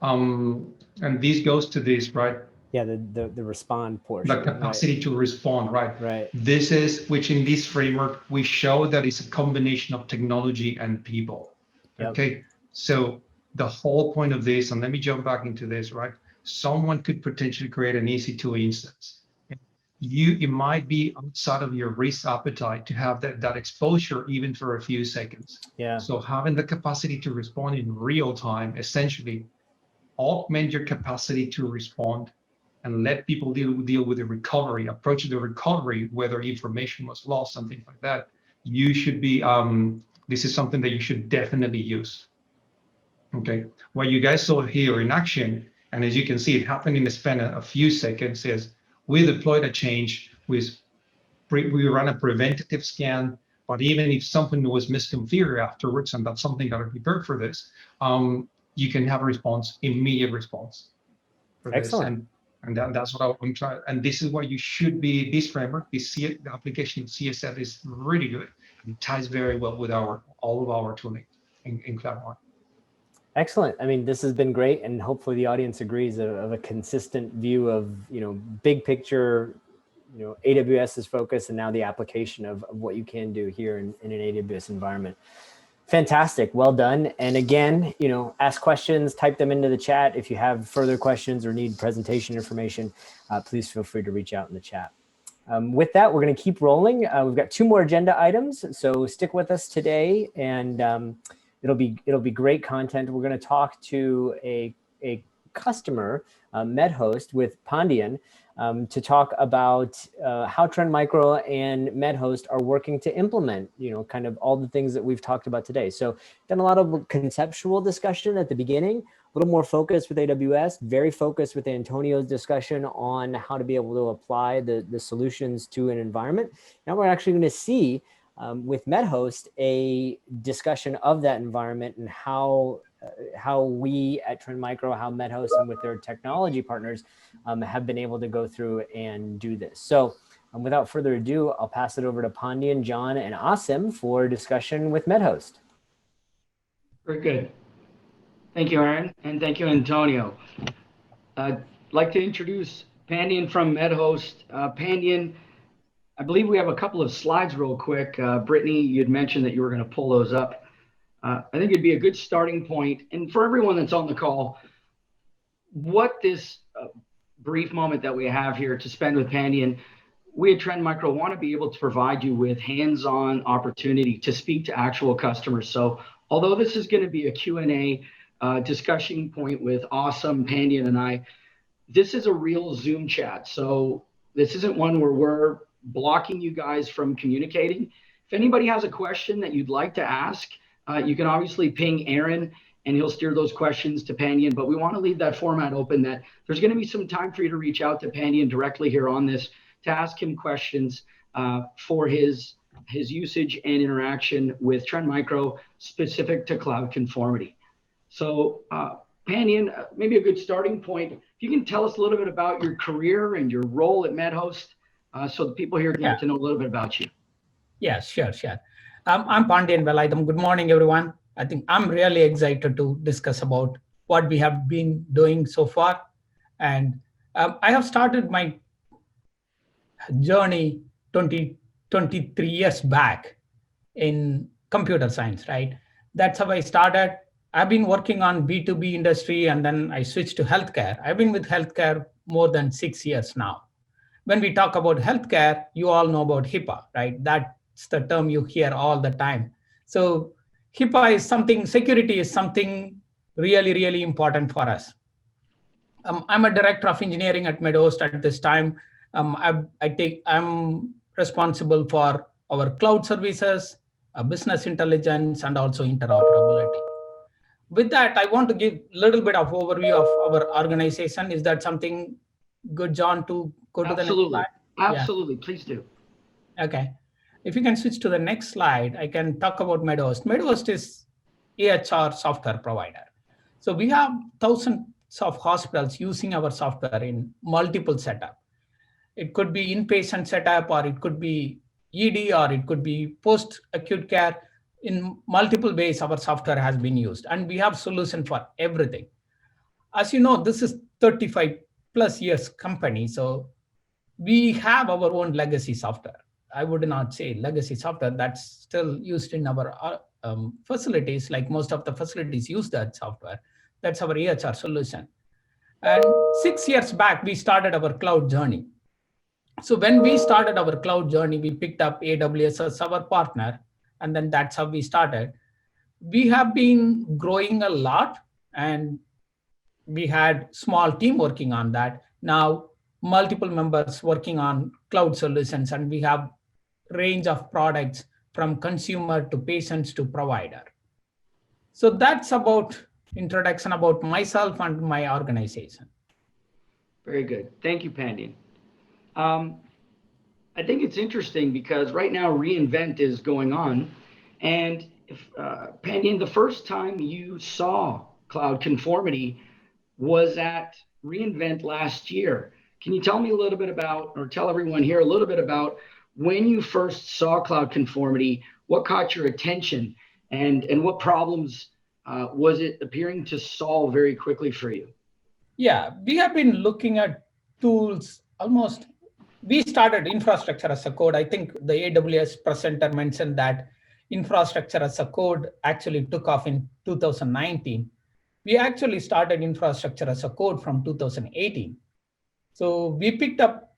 and this goes to this, right? Yeah, the respond portion. The capacity to respond, right? Right. This is, which in this framework, we show that it's a combination of technology and people. Yep. Okay, so the whole point of this, and let me jump back into this, right? Someone could potentially create an EC2 instance. It might be outside of your risk appetite to have that exposure even for a few seconds. Yeah. So having the capacity to respond in real time, essentially augment your capacity to respond and let people deal with the recovery, approach the recovery, whether information was lost, something like that. You should be, this is something that you should definitely use. Okay, what you guys saw here in action, and as you can see, it happened in the span of a few seconds, is we deployed a change, we ran a preventative scan, but even if something was misconfigured afterwards, and that's something that I prepared for this, you can have a response, immediate response for this. Excellent. And that's what I'm trying. And this is what you should be. This framework, the application CSS is really good. It ties very well with all of our tooling in Cloud One. Excellent. I mean, this has been great, and hopefully the audience agrees of a consistent view of, big picture, AWS's focus, and now the application of what you can do here in an AWS environment. Fantastic. Well done. And again, ask questions, type them into the chat. If you have further questions or need presentation information, please feel free to reach out in the chat. With that, we're going to keep rolling. We've got 2 more agenda items, so stick with us today, and it'll be great content. We're going to talk to a customer, MedHost, with Pandian, to talk about how Trend Micro and MedHost are working to implement, kind of all the things that we've talked about today. So done a lot of conceptual discussion at the beginning, a little more focused with AWS, very focused with Antonio's discussion on how to be able to apply the solutions to an environment. Now we're actually going to see with MedHost a discussion of that environment and how we at Trend Micro, how MedHost and with their technology partners have been able to go through and do this. So without further ado, I'll pass it over to Pandian, John, and Asim for discussion with MedHost. Very good. Thank you, Aaron, and thank you, Antonio. I'd like to introduce Pandian from MedHost. Pandian, I believe we have a couple of slides real quick. Brittany, you'd mentioned that you were going to pull those up. I think it'd be a good starting point. And for everyone that's on the call, what this brief moment that we have here to spend with Pandian, we at Trend Micro want to be able to provide you with hands-on opportunity to speak to actual customers. So although this is going to be a Q&A discussion point with Asim, Pandian, and I, this is a real Zoom chat. So this isn't one where we're blocking you guys from communicating. If anybody has a question that you'd like to ask, you can obviously ping Aaron and he'll steer those questions to Pandian, but we want to leave that format open that there's going to be some time for you to reach out to Pandian directly here on this to ask him questions for his usage and interaction with Trend Micro specific to cloud conformity. So Pandian, maybe a good starting point. If you can tell us a little bit about your career and your role at MedHost so the people here can get to know a little bit about you. Yeah, sure. I'm Pandian Velayudham. Good morning, everyone. I think I'm really excited to discuss about what we have been doing so far. And I have started my journey 23 years back in computer science, right? That's how I started. I've been working on B2B industry and then I switched to healthcare. I've been with healthcare more than 6 years now. When we talk about healthcare, you all know about HIPAA, right? That's the term you hear all the time. So HIPAA is something, security is something really, really important for us. I'm a director of engineering at MedHost at this time. I'm responsible for our cloud services, business intelligence, and also interoperability. With that, I want to give a little bit of overview of our organization. Is that something good, John, to go to the next slide? Absolutely, yeah. Please do. Okay. If you can switch to the next slide, I can talk about MedHost. MedHost is EHR software provider. So we have thousands of hospitals using our software in multiple setup. It could be inpatient setup, or it could be ED, or it could be post-acute care. In multiple ways, our software has been used, and we have solution for everything. As you know, this is 35 plus years company, so we have our own legacy software. I would not say legacy software, that's still used in our facilities, like most of the facilities use that software. That's our EHR solution. And 6 years back, we started our cloud journey. So when we started our cloud journey, we picked up AWS as our partner, and then that's how we started. We have been growing a lot, and we had small team working on that. Now, multiple members working on cloud solutions, and we have range of products from consumer to patients to provider. So that's about introduction about myself and my organization. Very good. Thank you, Pandian. I think it's interesting because right now reInvent is going on. And if, Pandian, the first time you saw cloud conformity was at reInvent last year. Can you tell me a little bit about, or tell everyone here a little bit about when you first saw cloud conformity, what caught your attention, and what problems was it appearing to solve very quickly for you? Yeah, we have been looking at tools almost. We started infrastructure as a code. I think the AWS presenter mentioned that infrastructure as a code actually took off in 2019. We actually started infrastructure as a code from 2018. So we picked up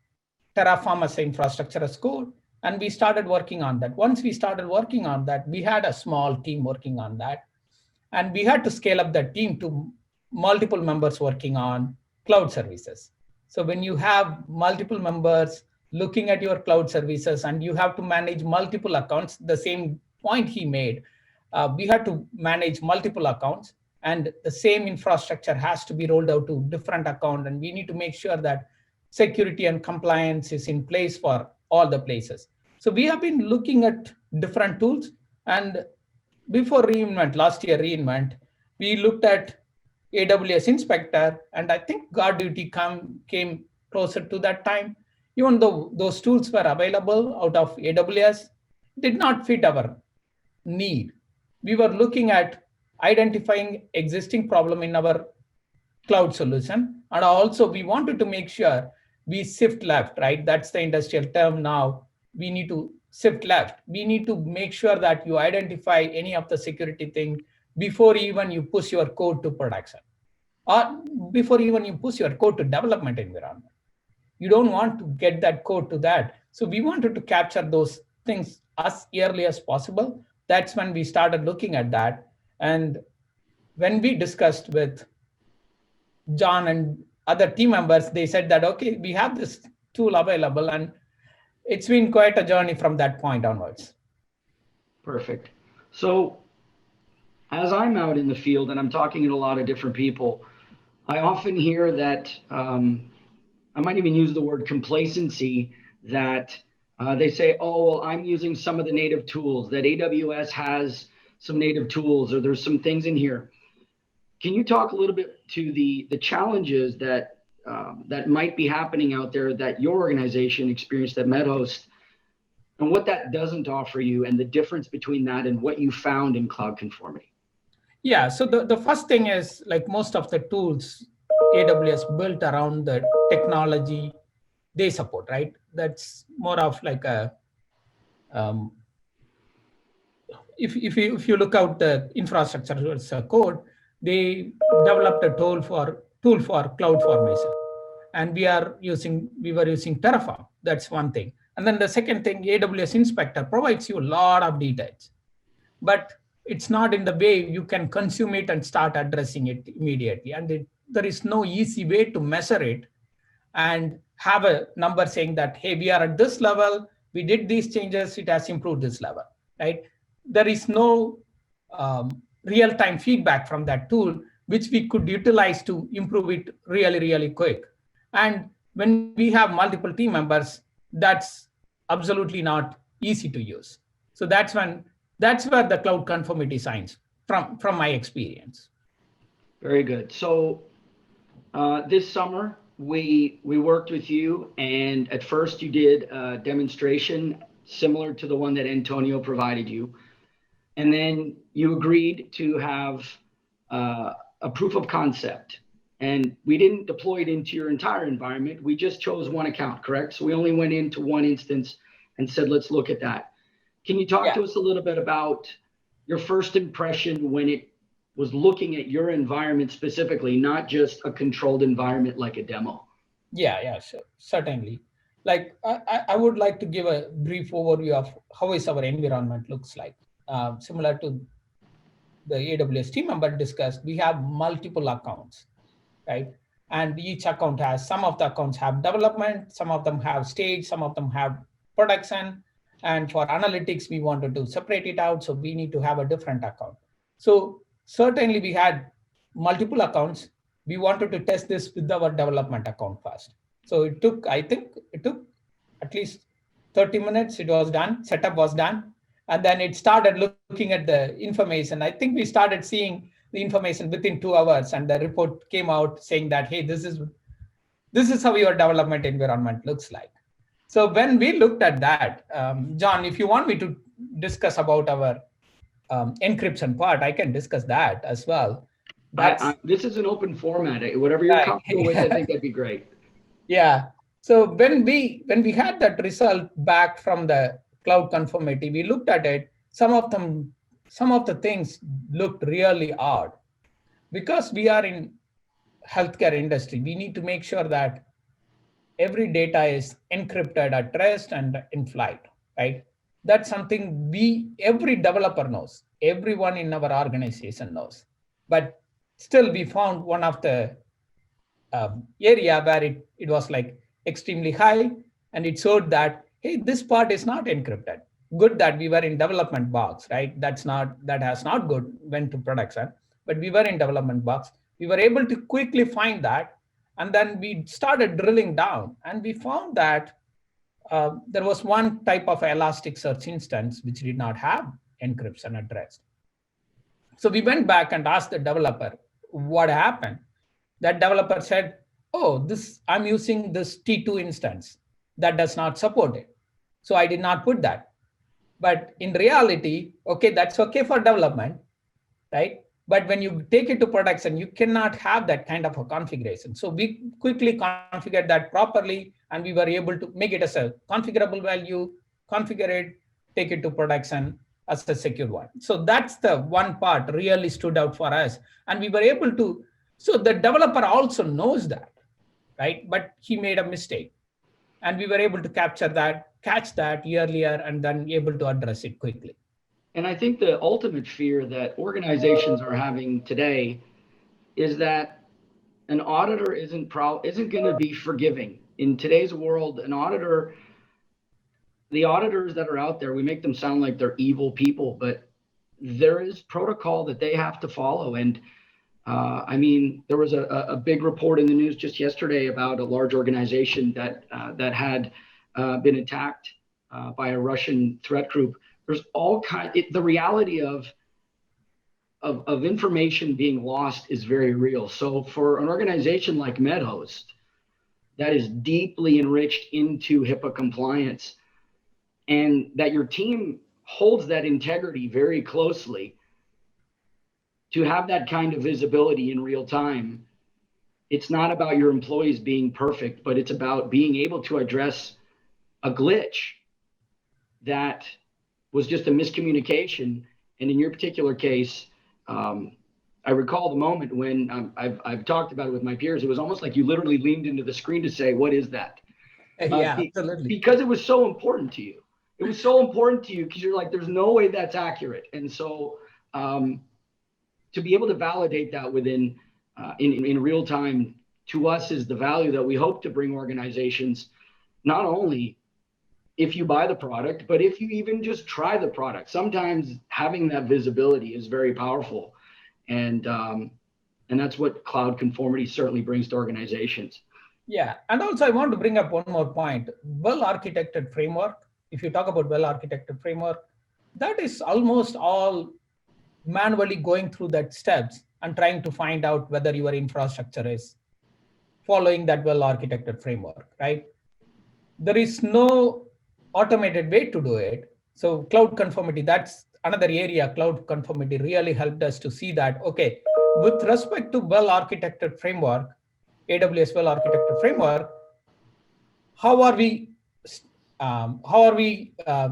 Terraform as an infrastructure as code, and we started working on that. Once we started working on that, we had a small team working on that. And we had to scale up that team to multiple members working on cloud services. So when you have multiple members looking at your cloud services and you have to manage multiple accounts, the same point he made, we had to manage multiple accounts, and the same infrastructure has to be rolled out to different accounts. And we need to make sure that security and compliance is in place for all the places. So we have been looking at different tools, and before reInvent, last year reInvent, we looked at AWS Inspector, and I think GuardDuty came closer to that time. Even though those tools were available out of AWS, did not fit our need. We were looking at identifying existing problem in our cloud solution, and also we wanted to make sure we shift left, right? That's the industrial term now. We need to shift left. We need to make sure that you identify any of the security thing before even you push your code to production, or before even you push your code to development environment. You don't want to get that code to that. So we wanted to capture those things as early as possible. That's when we started looking at that. And when we discussed with John and other team members, they said that, okay, we have this tool available, and it's been quite a journey from that point onwards. Perfect. So as I'm out in the field and I'm talking to a lot of different people, I often hear that, I might even use the word complacency, that they say, oh, well, I'm using some of the native tools, that AWS has some native tools, or there's some things in here. Can you talk a little bit to the challenges that that might be happening out there that your organization experienced at MedHost, and what that doesn't offer you, and the difference between that and what you found in cloud conformity? Yeah, so the first thing is, like most of the tools AWS built around the technology they support, right? That's more of like a, if you look out the infrastructure as a code, they developed a tool for cloud formation, and we were using Terraform. That's one thing. And then the second thing, AWS Inspector provides you a lot of details, but it's not in the way you can consume it and start addressing it immediately. And there is no easy way to measure it and have a number saying that, hey, we are at this level, we did these changes, it has improved this level, right? There is no real-time feedback from that tool, which we could utilize to improve it really, really quick. And when we have multiple team members, that's absolutely not easy to use. So that's where the cloud conformity shines from my experience. Very good. So this summer, we worked with you, and at first you did a demonstration similar to the one that Antonio provided you. And then you agreed to have a proof of concept. And we didn't deploy it into your entire environment. We just chose one account, correct? So we only went into one instance and said, let's look at that. Can you talk to us a little bit about your first impression when it was looking at your environment specifically, not just a controlled environment like a demo? Yeah, sure, certainly. Like I would like to give a brief overview of how is our environment looks like. Similar to the AWS team member discussed, we have multiple accounts, right? And each account has, some of the accounts have development, some of them have stage, some of them have production. And for analytics, we wanted to separate it out. So we need to have a different account. So certainly we had multiple accounts. We wanted to test this with our development account first. So I think it took at least 30 minutes. It was done, setup was done. And then it started looking at the information. I think we started seeing the information within 2 hours, and the report came out saying that, hey, this is how your development environment looks like. So when we looked at that, John, if you want me to discuss about our encryption part, I can discuss that as well. This is an open format. Whatever you're comfortable with, I think that'd be great. Yeah. So when we had that result back from the cloud conformity, we looked at it. Some of the things looked really odd. Because we are in healthcare industry, we need to make sure that every data is encrypted at rest and in flight, right? That's something every developer knows, everyone in our organization knows. But still, we found one of the area where it was like extremely high, and it showed that, hey, this part is not encrypted. Good that we were in development box, right? That has not good went to production, but we were in development box. We were able to quickly find that, and then we started drilling down, and we found that there was one type of Elasticsearch instance which did not have encryption addressed. So we went back and asked the developer what happened. That developer said, oh, I'm using this T2 instance that does not support it. So I did not put that. But in reality, okay, that's okay for development, right? But when you take it to production, you cannot have that kind of a configuration. So we quickly configured that properly, and we were able to make it as a configurable value, configure it, take it to production as a secure one. So that's the one part really stood out for us. And we were able to, so the developer also knows that, right? But he made a mistake. And we were able to catch that earlier, and then able to address it quickly. And I think the ultimate fear that organizations are having today is that an auditor isn't going to be forgiving. In today's world, the auditors that are out there, we make them sound like they're evil people, but there is protocol that they have to follow. And I mean, there was a big report in the news just yesterday about a large organization that had been attacked by a Russian threat group. There's the reality of information being lost is very real. So for an organization like MedHost that is deeply enriched into HIPAA compliance, and that your team holds that integrity very closely, to have that kind of visibility in real time, it's not about your employees being perfect, but it's about being able to address a glitch that was just a miscommunication. And in your particular case, I recall the moment when I've talked about it with my peers. It was almost like you literally leaned into the screen to say, what is that? Yeah, absolutely. Because it was so important to you. It was so important to you because you're like, there's no way that's accurate. And so to be able to validate that within in real time, to us, is the value that we hope to bring organizations, not only if you buy the product, but if you even just try the product. Sometimes having that visibility is very powerful. And that's what cloud conformity certainly brings to organizations. Yeah, and also I want to bring up one more point. Well-architected framework, if you talk about well-architected framework, that is almost all manually going through that steps and trying to find out whether your infrastructure is following that well-architected framework, right? There is no automated way to do it. So cloud conformity, that's another area. Cloud conformity really helped us to see that, okay, with respect to well-architected framework, AWS well-architected framework, how are we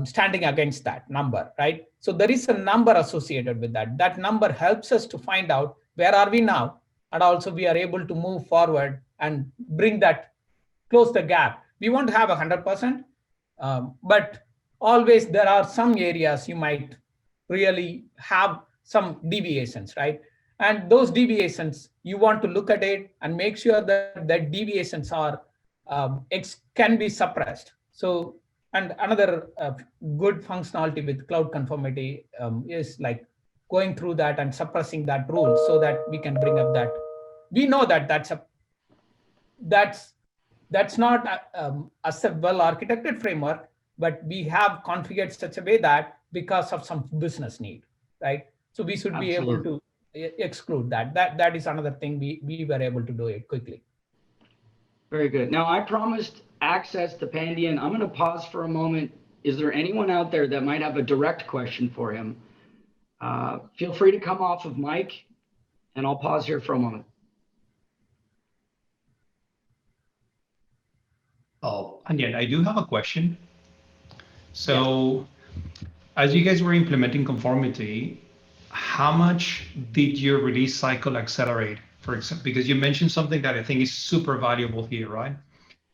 standing against that number, right? So there is a number associated with that. That number helps us to find out where are we now, and also we are able to move forward and close the gap. We won't have 100%, but always there are some areas you might really have some deviations, right? And those deviations, you want to look at it and make sure that the deviations are can be suppressed. So, and another good functionality with cloud conformity is like going through that and suppressing that rule so that we can bring up that. We know that that's not as a well-architected framework, but we have configured such a way that because of some business need, right? So we should be able to exclude that. That is another thing we were able to do it quickly. Very good. Now, I promised access to Pandian. I'm going to pause for a moment. Is there anyone out there that might have a direct question for him? Feel free to come off of mic, and I'll pause here for a moment. Oh, and yet I do have a question. So as you guys were implementing conformity, how much did your release cycle accelerate? For example, because you mentioned something that I think is super valuable here, right?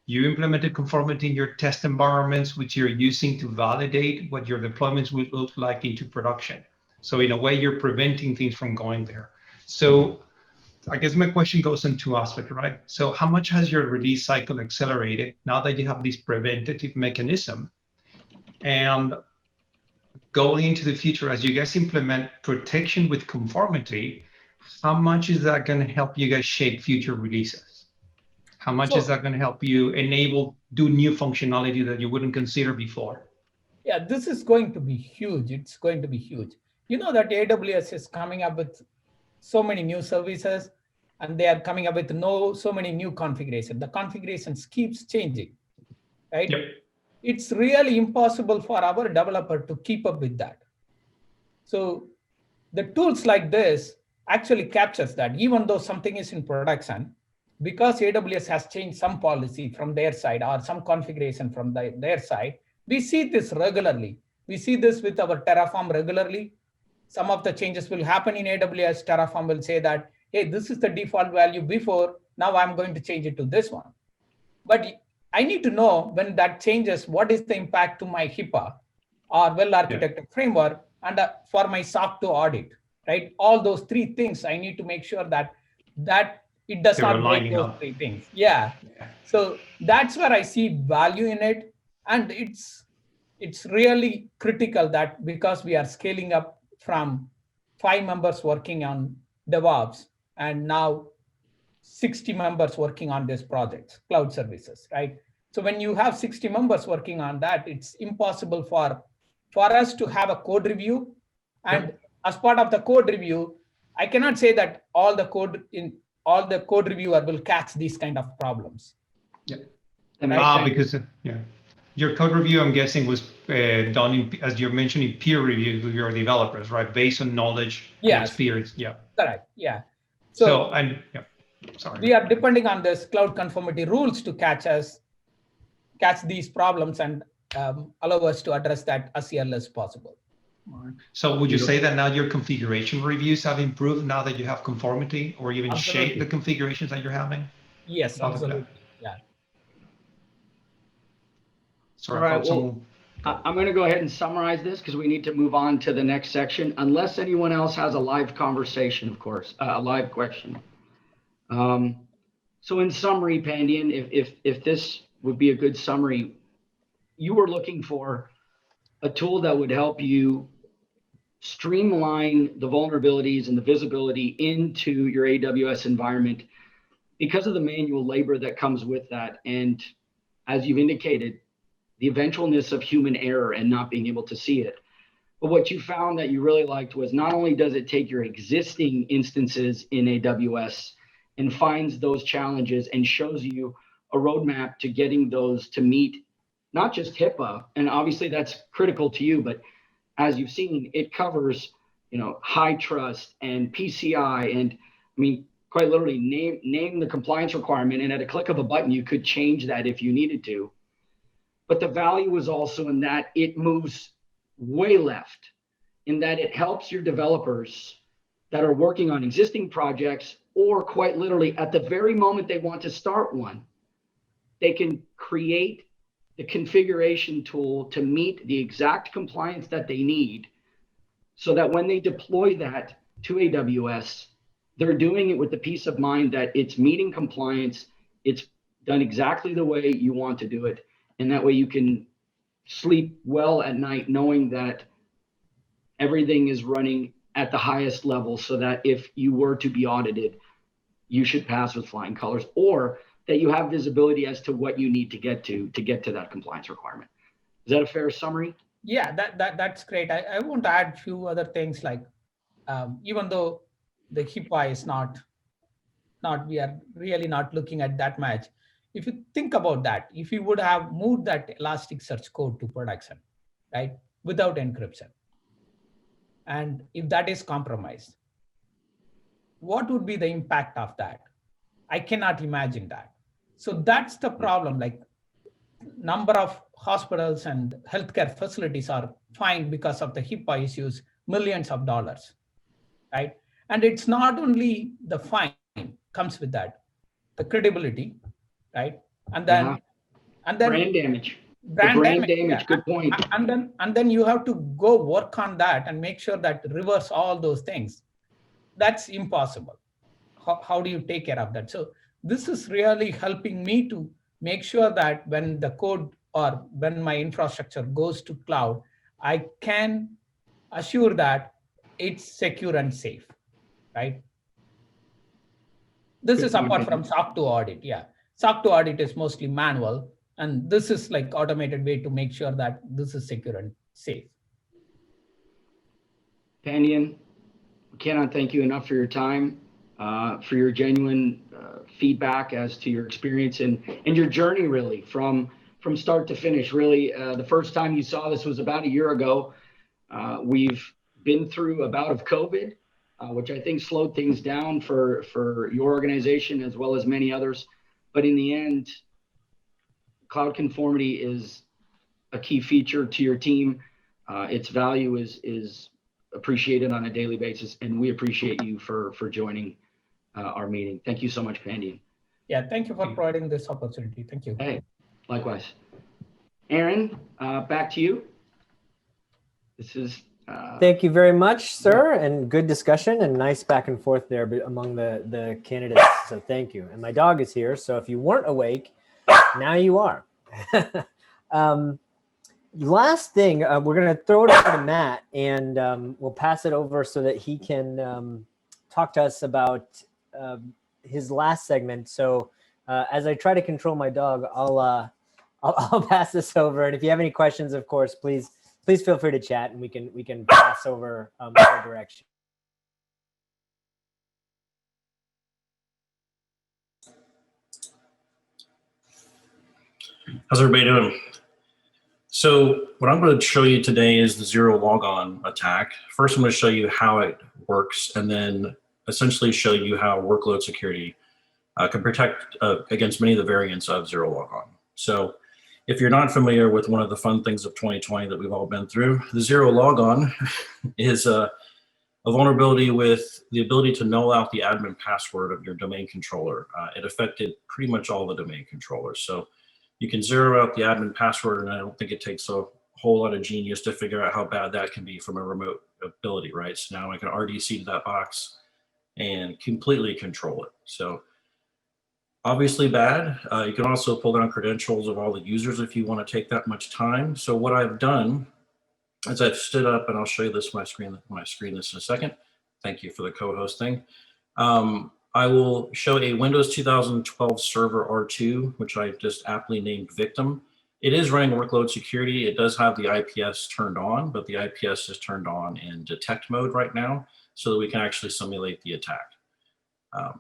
You implemented conformity in your test environments, which you're using to validate what your deployments would look like into production. So in a way, you're preventing things from going there. So I guess my question goes in two aspects, right? So how much has your release cycle accelerated now that you have this preventative mechanism? And going into the future, as you guys implement protection with conformity, how much is that going to help you guys shape future releases? How much is that going to help you do new functionality that you wouldn't consider before? Yeah, this is going to be huge. It's going to be huge. You know that AWS is coming up with so many new services, and they are coming up with so many new configurations. The configurations keeps changing, right? Yep. It's really impossible for our developer to keep up with that. So the tools like this actually captures that, even though something is in production, because AWS has changed some policy from their side or some configuration from their side, we see this regularly. We see this with our Terraform regularly. Some of the changes will happen in AWS. Terraform will say that, hey, this is the default value before, now I'm going to change it to this one. But I need to know when that changes, what is the impact to my HIPAA or well-architected framework and for my SOC to audit, right? All those three things, I need to make sure that it does not break those three things. Yeah. So that's where I see value in it. And it's really critical that because we are scaling up from 5 members working on DevOps and now 60 members working on this project, cloud services, right? So when you have 60 members working on that, it's impossible for us to have a code review. And as part of the code review, I cannot say that all the code reviewer will catch these kind of problems. Yeah. Because your code review, I'm guessing, was done as you're mentioning, peer review with your developers, right? Based on knowledge and experience. Yeah. Correct. Yeah. Sorry. We are depending on this cloud conformity rules to catch these problems and allow us to address that as early as possible. So would you say that now your configuration reviews have improved now that you have conformity, or even shape the configurations that you're having? Yes, absolutely. Yeah. Sorry, all right, well, I'm going to go ahead and summarize this because we need to move on to the next section, unless anyone else has a live conversation, of course, a live question. So in summary, Pandian, if this would be a good summary, you were looking for a tool that would help you streamline the vulnerabilities and the visibility into your AWS environment because of the manual labor that comes with that. And as you've indicated, the eventualness of human error and not being able to see it. But what you found that you really liked was not only does it take your existing instances in AWS and finds those challenges and shows you a roadmap to getting those to meet not just HIPAA, and obviously that's critical to you, but as you've seen, it covers, high trust and PCI, and I mean, quite literally name the compliance requirement, and at a click of a button, you could change that if you needed to. But the value is also in that it moves way left, in that it helps your developers that are working on existing projects, or quite literally at the very moment they want to start one, they can create the configuration tool to meet the exact compliance that they need, so that when they deploy that to AWS, they're doing it with the peace of mind that it's meeting compliance, it's done exactly the way you want to do it, and that way you can sleep well at night knowing that everything is running at the highest level, so that if you were to be audited, you should pass with flying colors, or that you have visibility as to what you need to get to that compliance requirement. Is that a fair summary? Yeah, that's great. I want to add a few other things, like even though the HIPAA is not, we are really not looking at that much. If you think about that, if you would have moved that Elasticsearch code to production, right, without encryption, and if that is compromised, what would be the impact of that? I cannot imagine that. So that's the problem. Like, number of hospitals and healthcare facilities are fined because of the HIPAA issues, millions of dollars, right? And it's not only the fine comes with that, the credibility, right? And then, brand damage. Brand damage. Yeah. Good point. And then you have to go work on that and make sure that reverse all those things. That's impossible. How do you take care of that? So this is really helping me to make sure that when the code or when my infrastructure goes to cloud, I can assure that it's secure and safe, right? This is apart from SOC 2 audit. Yeah, SOC 2 audit is mostly manual, and this is like automated way to make sure that this is secure and safe. Pandian, cannot thank you enough for your time, for your genuine feedback as to your experience and your journey, really, from start to finish. Really, the first time you saw this was about a year ago. We've been through a bout of COVID, which I think slowed things down for your organization as well as many others. But in the end, cloud conformity is a key feature to your team. Its value is appreciated on a daily basis, and we appreciate you for joining our meeting. Thank you so much, Pandian. Yeah, thank you for providing this opportunity. Thank you. Hey, likewise. Aaron, back to you. This is Thank you very much, sir, and good discussion and nice back and forth there among the candidates. So thank you. And my dog is here, so if you weren't awake, now you are. Last thing, we're going to throw it over to Matt, and we'll pass it over so that he can talk to us about his last segment. So as I try to control my dog, I'll pass this over. And if you have any questions, of course, please feel free to chat, and we can pass over our direction. How's everybody doing? So what I'm going to show you today is the zero logon attack. First, I'm going to show you how it works, and then essentially show you how workload security can protect against many of the variants of zero logon. So if you're not familiar with one of the fun things of 2020 that we've all been through, the zero logon is a vulnerability with the ability to null out the admin password of your domain controller. It affected pretty much all the domain controllers. So you can zero out the admin password, and I don't think it takes a whole lot of genius to figure out how bad that can be from a remote ability, right? So now I can RDC to that box and completely control it. So obviously bad. You can also pull down credentials of all the users if you want to take that much time. So what I've done is I've stood up, and I'll show you this when I screen this in a second. Thank you for the co-hosting. I will show a Windows 2012 Server R2, which I just aptly named Victim. It is running workload security. It does have the IPS turned on, but the IPS is turned on in detect mode right now so that we can actually simulate the attack.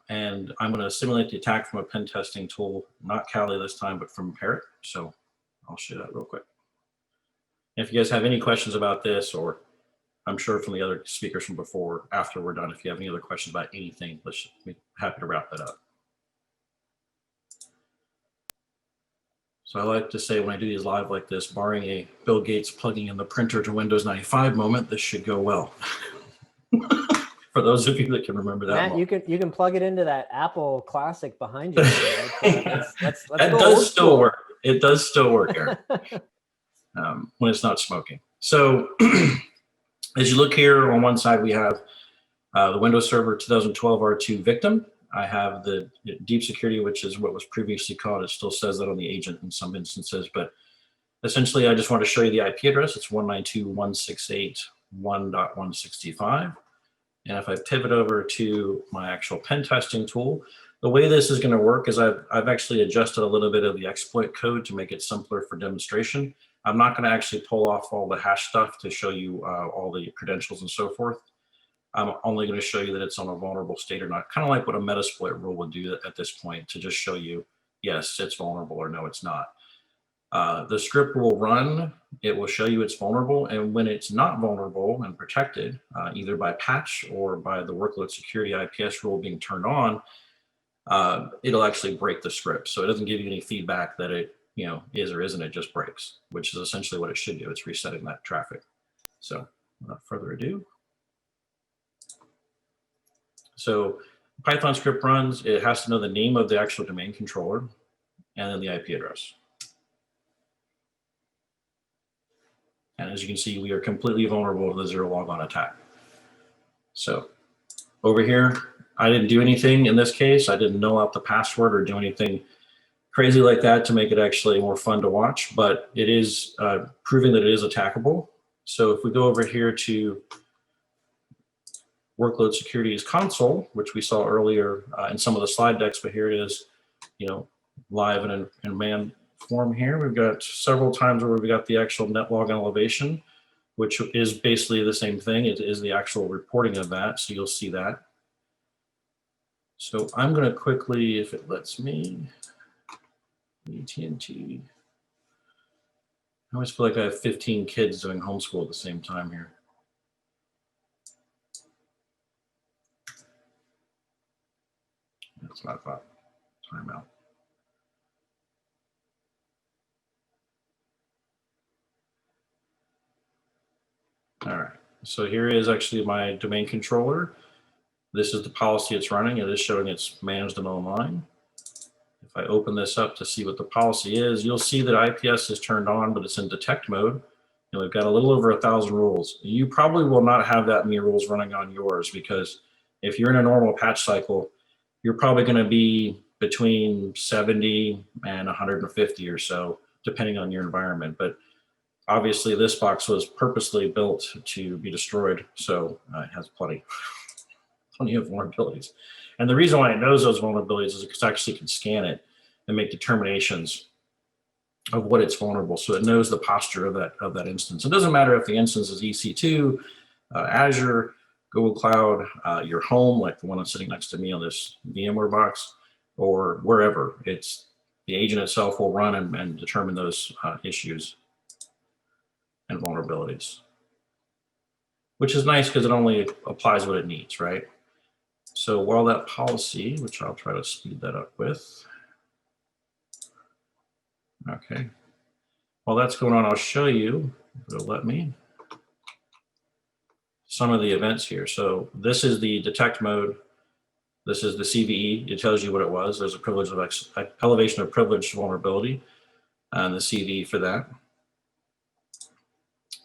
And I'm going to simulate the attack from a pen testing tool, not Kali this time, but from Parrot. So I'll show you that real quick. If you guys have any questions about this, or I'm sure from the other speakers from before, after we're done, if you have any other questions about anything, let's be happy to wrap that up. So I like to say when I do these live like this, barring a Bill Gates plugging in the printer to Windows 95 moment, this should go well. For those of you that can remember that. Matt, you can plug it into that Apple Classic behind you. Right? Let's that does still work. It does still work, Aaron, when it's not smoking. So as you look here on one side, we have the Windows Server 2012 R2 Victim. I have the deep security, which is what was previously called. It still says that on the agent in some instances, but essentially I just want to show you the IP address. It's 192.168.1.165. And if I pivot over to my actual pen testing tool, the way this is going to work is I've actually adjusted a little bit of the exploit code to make it simpler for demonstration. I'm not going to actually pull off all the hash stuff to show you all the credentials and so forth. I'm only going to show you that it's on a vulnerable state or not, kind of like what a Metasploit rule would do at this point, to just show you, yes, it's vulnerable, or no, it's not. The script will run, it will show you it's vulnerable, and when it's not vulnerable and protected, either by patch or by the workload security IPS rule being turned on, it'll actually break the script. So it doesn't give you any feedback that it is or isn't, it just breaks, which is essentially what it should do. It's resetting that traffic. So without further ado. So Python script runs, it has to know the name of the actual domain controller and then the IP address. And as you can see, we are completely vulnerable to the zero logon attack. So over here, I didn't do anything in this case. I didn't null out the password or do anything crazy like that to make it actually more fun to watch, but it is proving that it is attackable. So if we go over here to Workload Security's console, which we saw earlier in some of the slide decks, but here it is, live and in man form here. We've got several times where we've got the actual net login elevation, which is basically the same thing. It is the actual reporting of that, so you'll see that. So I'm going to quickly, if it lets me, AT&T. I always feel like I have 15 kids doing homeschool at the same time here. That's what I thought. Timeout. All right, so here is actually my domain controller. This is the policy it's running. It is showing it's managed and online. If I open this up to see what the policy is, you'll see that IPS is turned on, but it's in detect mode. And we've got a little over 1,000 rules. You probably will not have that many rules running on yours, because if you're in a normal patch cycle, you're probably going to be between 70 and 150 or so, depending on your environment. But obviously this box was purposely built to be destroyed, so it has plenty of vulnerabilities. And the reason why it knows those vulnerabilities is because it actually can scan it and make determinations of what it's vulnerable. So it knows the posture of that instance. It doesn't matter if the instance is EC2, Azure, Google Cloud, your home, like the one that's sitting next to me on this VMware box, or wherever. It's the agent itself will run and determine those issues and vulnerabilities, which is nice because it only applies what it needs, right? So while that policy, which I'll try to speed that up with. Okay. While that's going on, I'll show you, if it'll let me, some of the events here. So this is the detect mode. This is the CVE. It tells you what it was. There's a privilege of elevation of privilege vulnerability, and the CVE for that.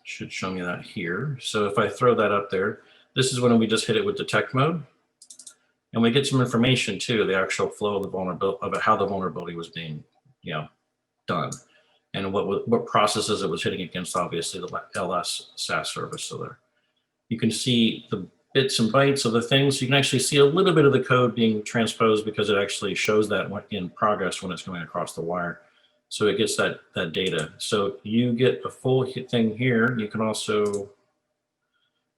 Should show me that here. So if I throw that up there, this is when we just hit it with detect mode. And we get some information too, the actual flow of the vulnerability, about how the vulnerability was being, done, and what processes it was hitting against. Obviously, the LS SaaS service. So there, you can see the bits and bytes of the things. So you can actually see a little bit of the code being transposed, because it actually shows that in progress when it's going across the wire. So it gets that data. So you get a full thing here. You can also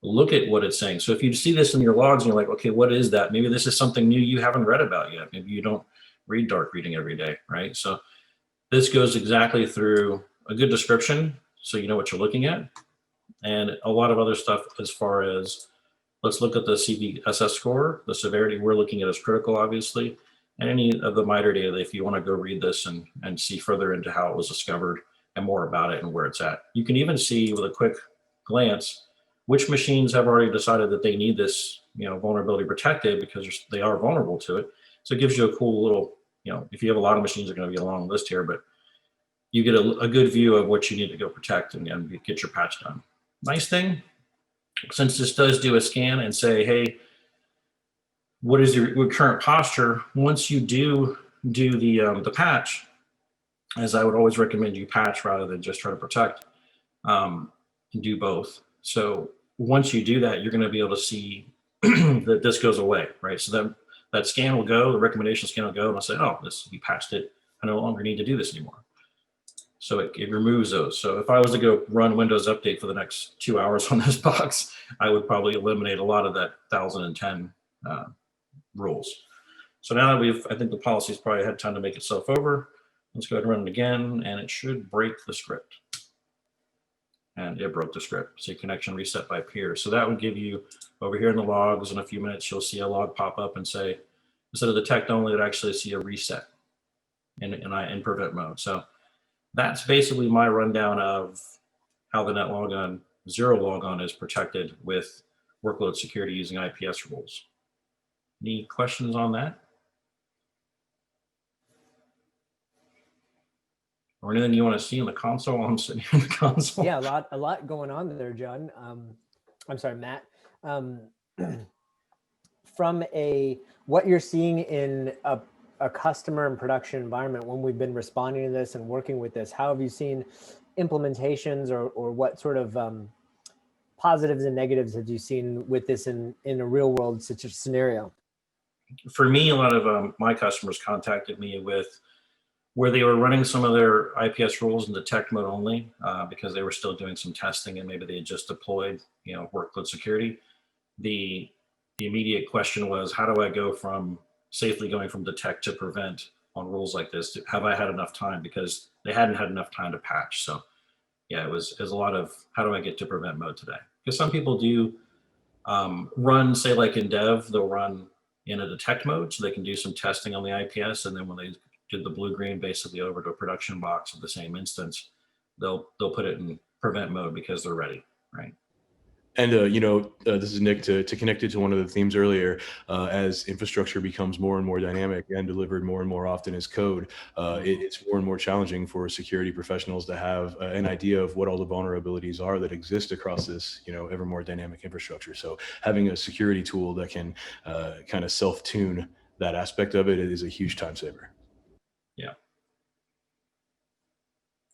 look at what it's saying. So if you see this in your logs and you're like, okay, what is that? Maybe this is something new you haven't read about yet. Maybe you don't read dark reading every day, right? So this goes exactly through a good description, so you know what you're looking at, and a lot of other stuff as far as, let's look at the CVSS score. The severity we're looking at is critical, obviously, and any of the MITRE data if you want to go read this and see further into how it was discovered and more about it and where it's at. You can even see with a quick glance which machines have already decided that they need this, vulnerability protected, because they are vulnerable to it. So it gives you a cool little, if you have a lot of machines, are going to be a long list here, but you get a good view of what you need to go protect and get your patch done. Nice thing, since this does do a scan and say, hey, what is your current posture? Once you do the patch, as I would always recommend you patch rather than just try to protect, and do both. So once you do that, you're going to be able to see that this goes away, right? So that scan will go, the recommendation scan will go, and I'll say, oh, you patched it. I no longer need to do this anymore. So it removes those. So if I was to go run Windows Update for the next 2 hours on this box, I would probably eliminate a lot of that 1010 rules. So now that I think the policy's probably had time to make itself over. Let's go ahead and run it again, and it should break the script. And it broke the script. So connection reset by peer. So that would give you over here in the logs in a few minutes, you'll see a log pop up and say, instead of detect only, it actually see a reset in prevent mode. So that's basically my rundown of how the net logon, zero logon is protected with workload security using IPS rules. Any questions on that? Or anything you want to see in the console while I'm sitting in the console? Yeah, a lot going on there, John. I'm sorry, Matt. From what you're seeing in a customer and production environment when we've been responding to this and working with this, how have you seen implementations or what sort of positives and negatives have you seen with this in a real world such a scenario? For me, a lot of my customers contacted me with where they were running some of their IPS rules in detect mode only because they were still doing some testing and maybe they had just deployed, workload security. The immediate question was, how do I go from safely going from detect to prevent on rules like this? Have I had enough time? Because they hadn't had enough time to patch. So yeah, it was a lot of how do I get to prevent mode today? Because some people do run, say like in dev, they'll run in a detect mode so they can do some testing on the IPS, and then when they did the blue-green basically over to a production box of the same instance, they'll put it in prevent mode because they're ready, right? And this is Nick. To connect it to one of the themes earlier, as infrastructure becomes more and more dynamic and delivered more and more often as code, it's more and more challenging for security professionals to have an idea of what all the vulnerabilities are that exist across this, ever more dynamic infrastructure. So having a security tool that can kind of self-tune that aspect of it is a huge time saver. Yeah,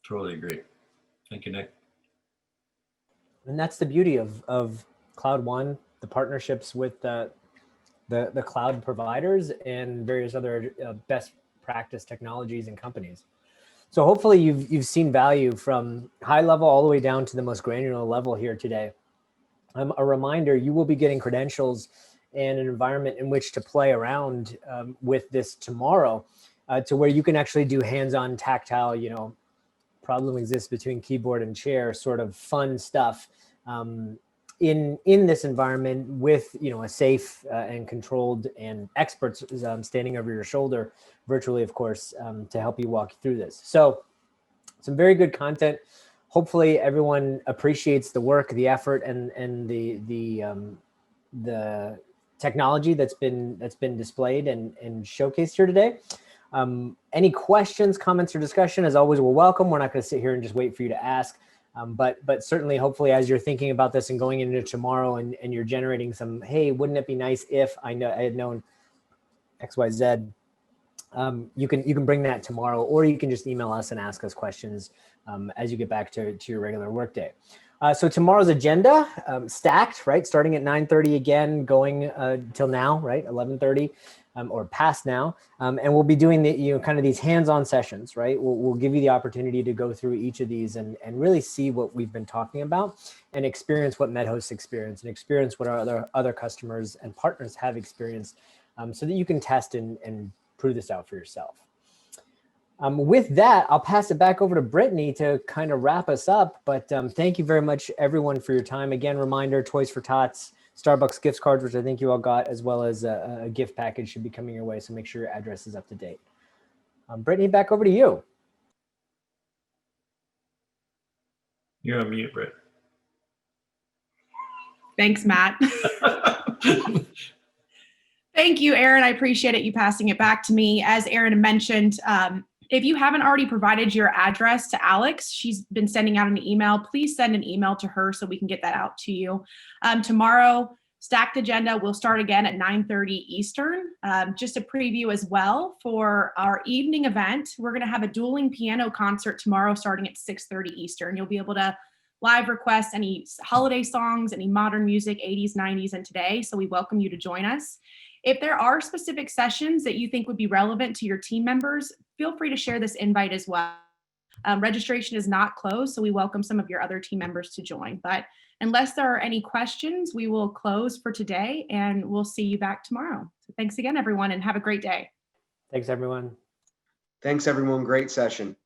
totally agree. Thank you, Nick. And that's the beauty of Cloud One, the partnerships with the cloud providers and various other best practice technologies and companies. So hopefully you've seen value from high level all the way down to the most granular level here today. A reminder, you will be getting credentials and an environment in which to play around with this tomorrow to where you can actually do hands-on tactile, problem exists between keyboard and chair sort of fun stuff in this environment with a safe and controlled and experts standing over your shoulder virtually, of course, to help you walk through this. So some very good content. Hopefully everyone appreciates the work, the effort, and the technology that's been displayed and showcased here today. Any questions, comments, or discussion, as always, we're welcome. We're not going to sit here and just wait for you to ask. But certainly, hopefully, as you're thinking about this and going into tomorrow and you're generating some, hey, wouldn't it be nice if I had known XYZ, you can bring that tomorrow, or you can just email us and ask us questions as you get back to your regular workday. So tomorrow's agenda, stacked, right? Starting at 9:30 again, going till now, right? 11:30. Or past now, and we'll be doing kind of these hands-on sessions, right? We'll give you the opportunity to go through each of these and really see what we've been talking about and experience what MedHost experienced and experience what our other customers and partners have experienced, so that you can test and prove this out for yourself. With that, I'll pass it back over to Brittany to kind of wrap us up. But thank you very much, everyone, for your time. Again, reminder: Toys for Tots, Starbucks gift cards, which I think you all got, as well as a gift package should be coming your way. So make sure your address is up to date. Brittany, back over to you. You're on mute, Britt. Thanks, Matt. Thank you, Aaron. I appreciate it, you passing it back to me. As Aaron mentioned, if you haven't already provided your address to Alex, she's been sending out an email. Please send an email to her so we can get that out to you. Tomorrow, stacked agenda, we'll start again at 9:30 Eastern. Just a preview as well for our evening event. We're going to have a dueling piano concert tomorrow starting at 6:30 Eastern. You'll be able to live request any holiday songs, any modern music, 80s, 90s, and today. So we welcome you to join us. If there are specific sessions that you think would be relevant to your team members, feel free to share this invite as well. Registration is not closed, so we welcome some of your other team members to join. But unless there are any questions, we will close for today and we'll see you back tomorrow. So thanks again, everyone, and have a great day. Thanks, everyone. Thanks, everyone. Great session.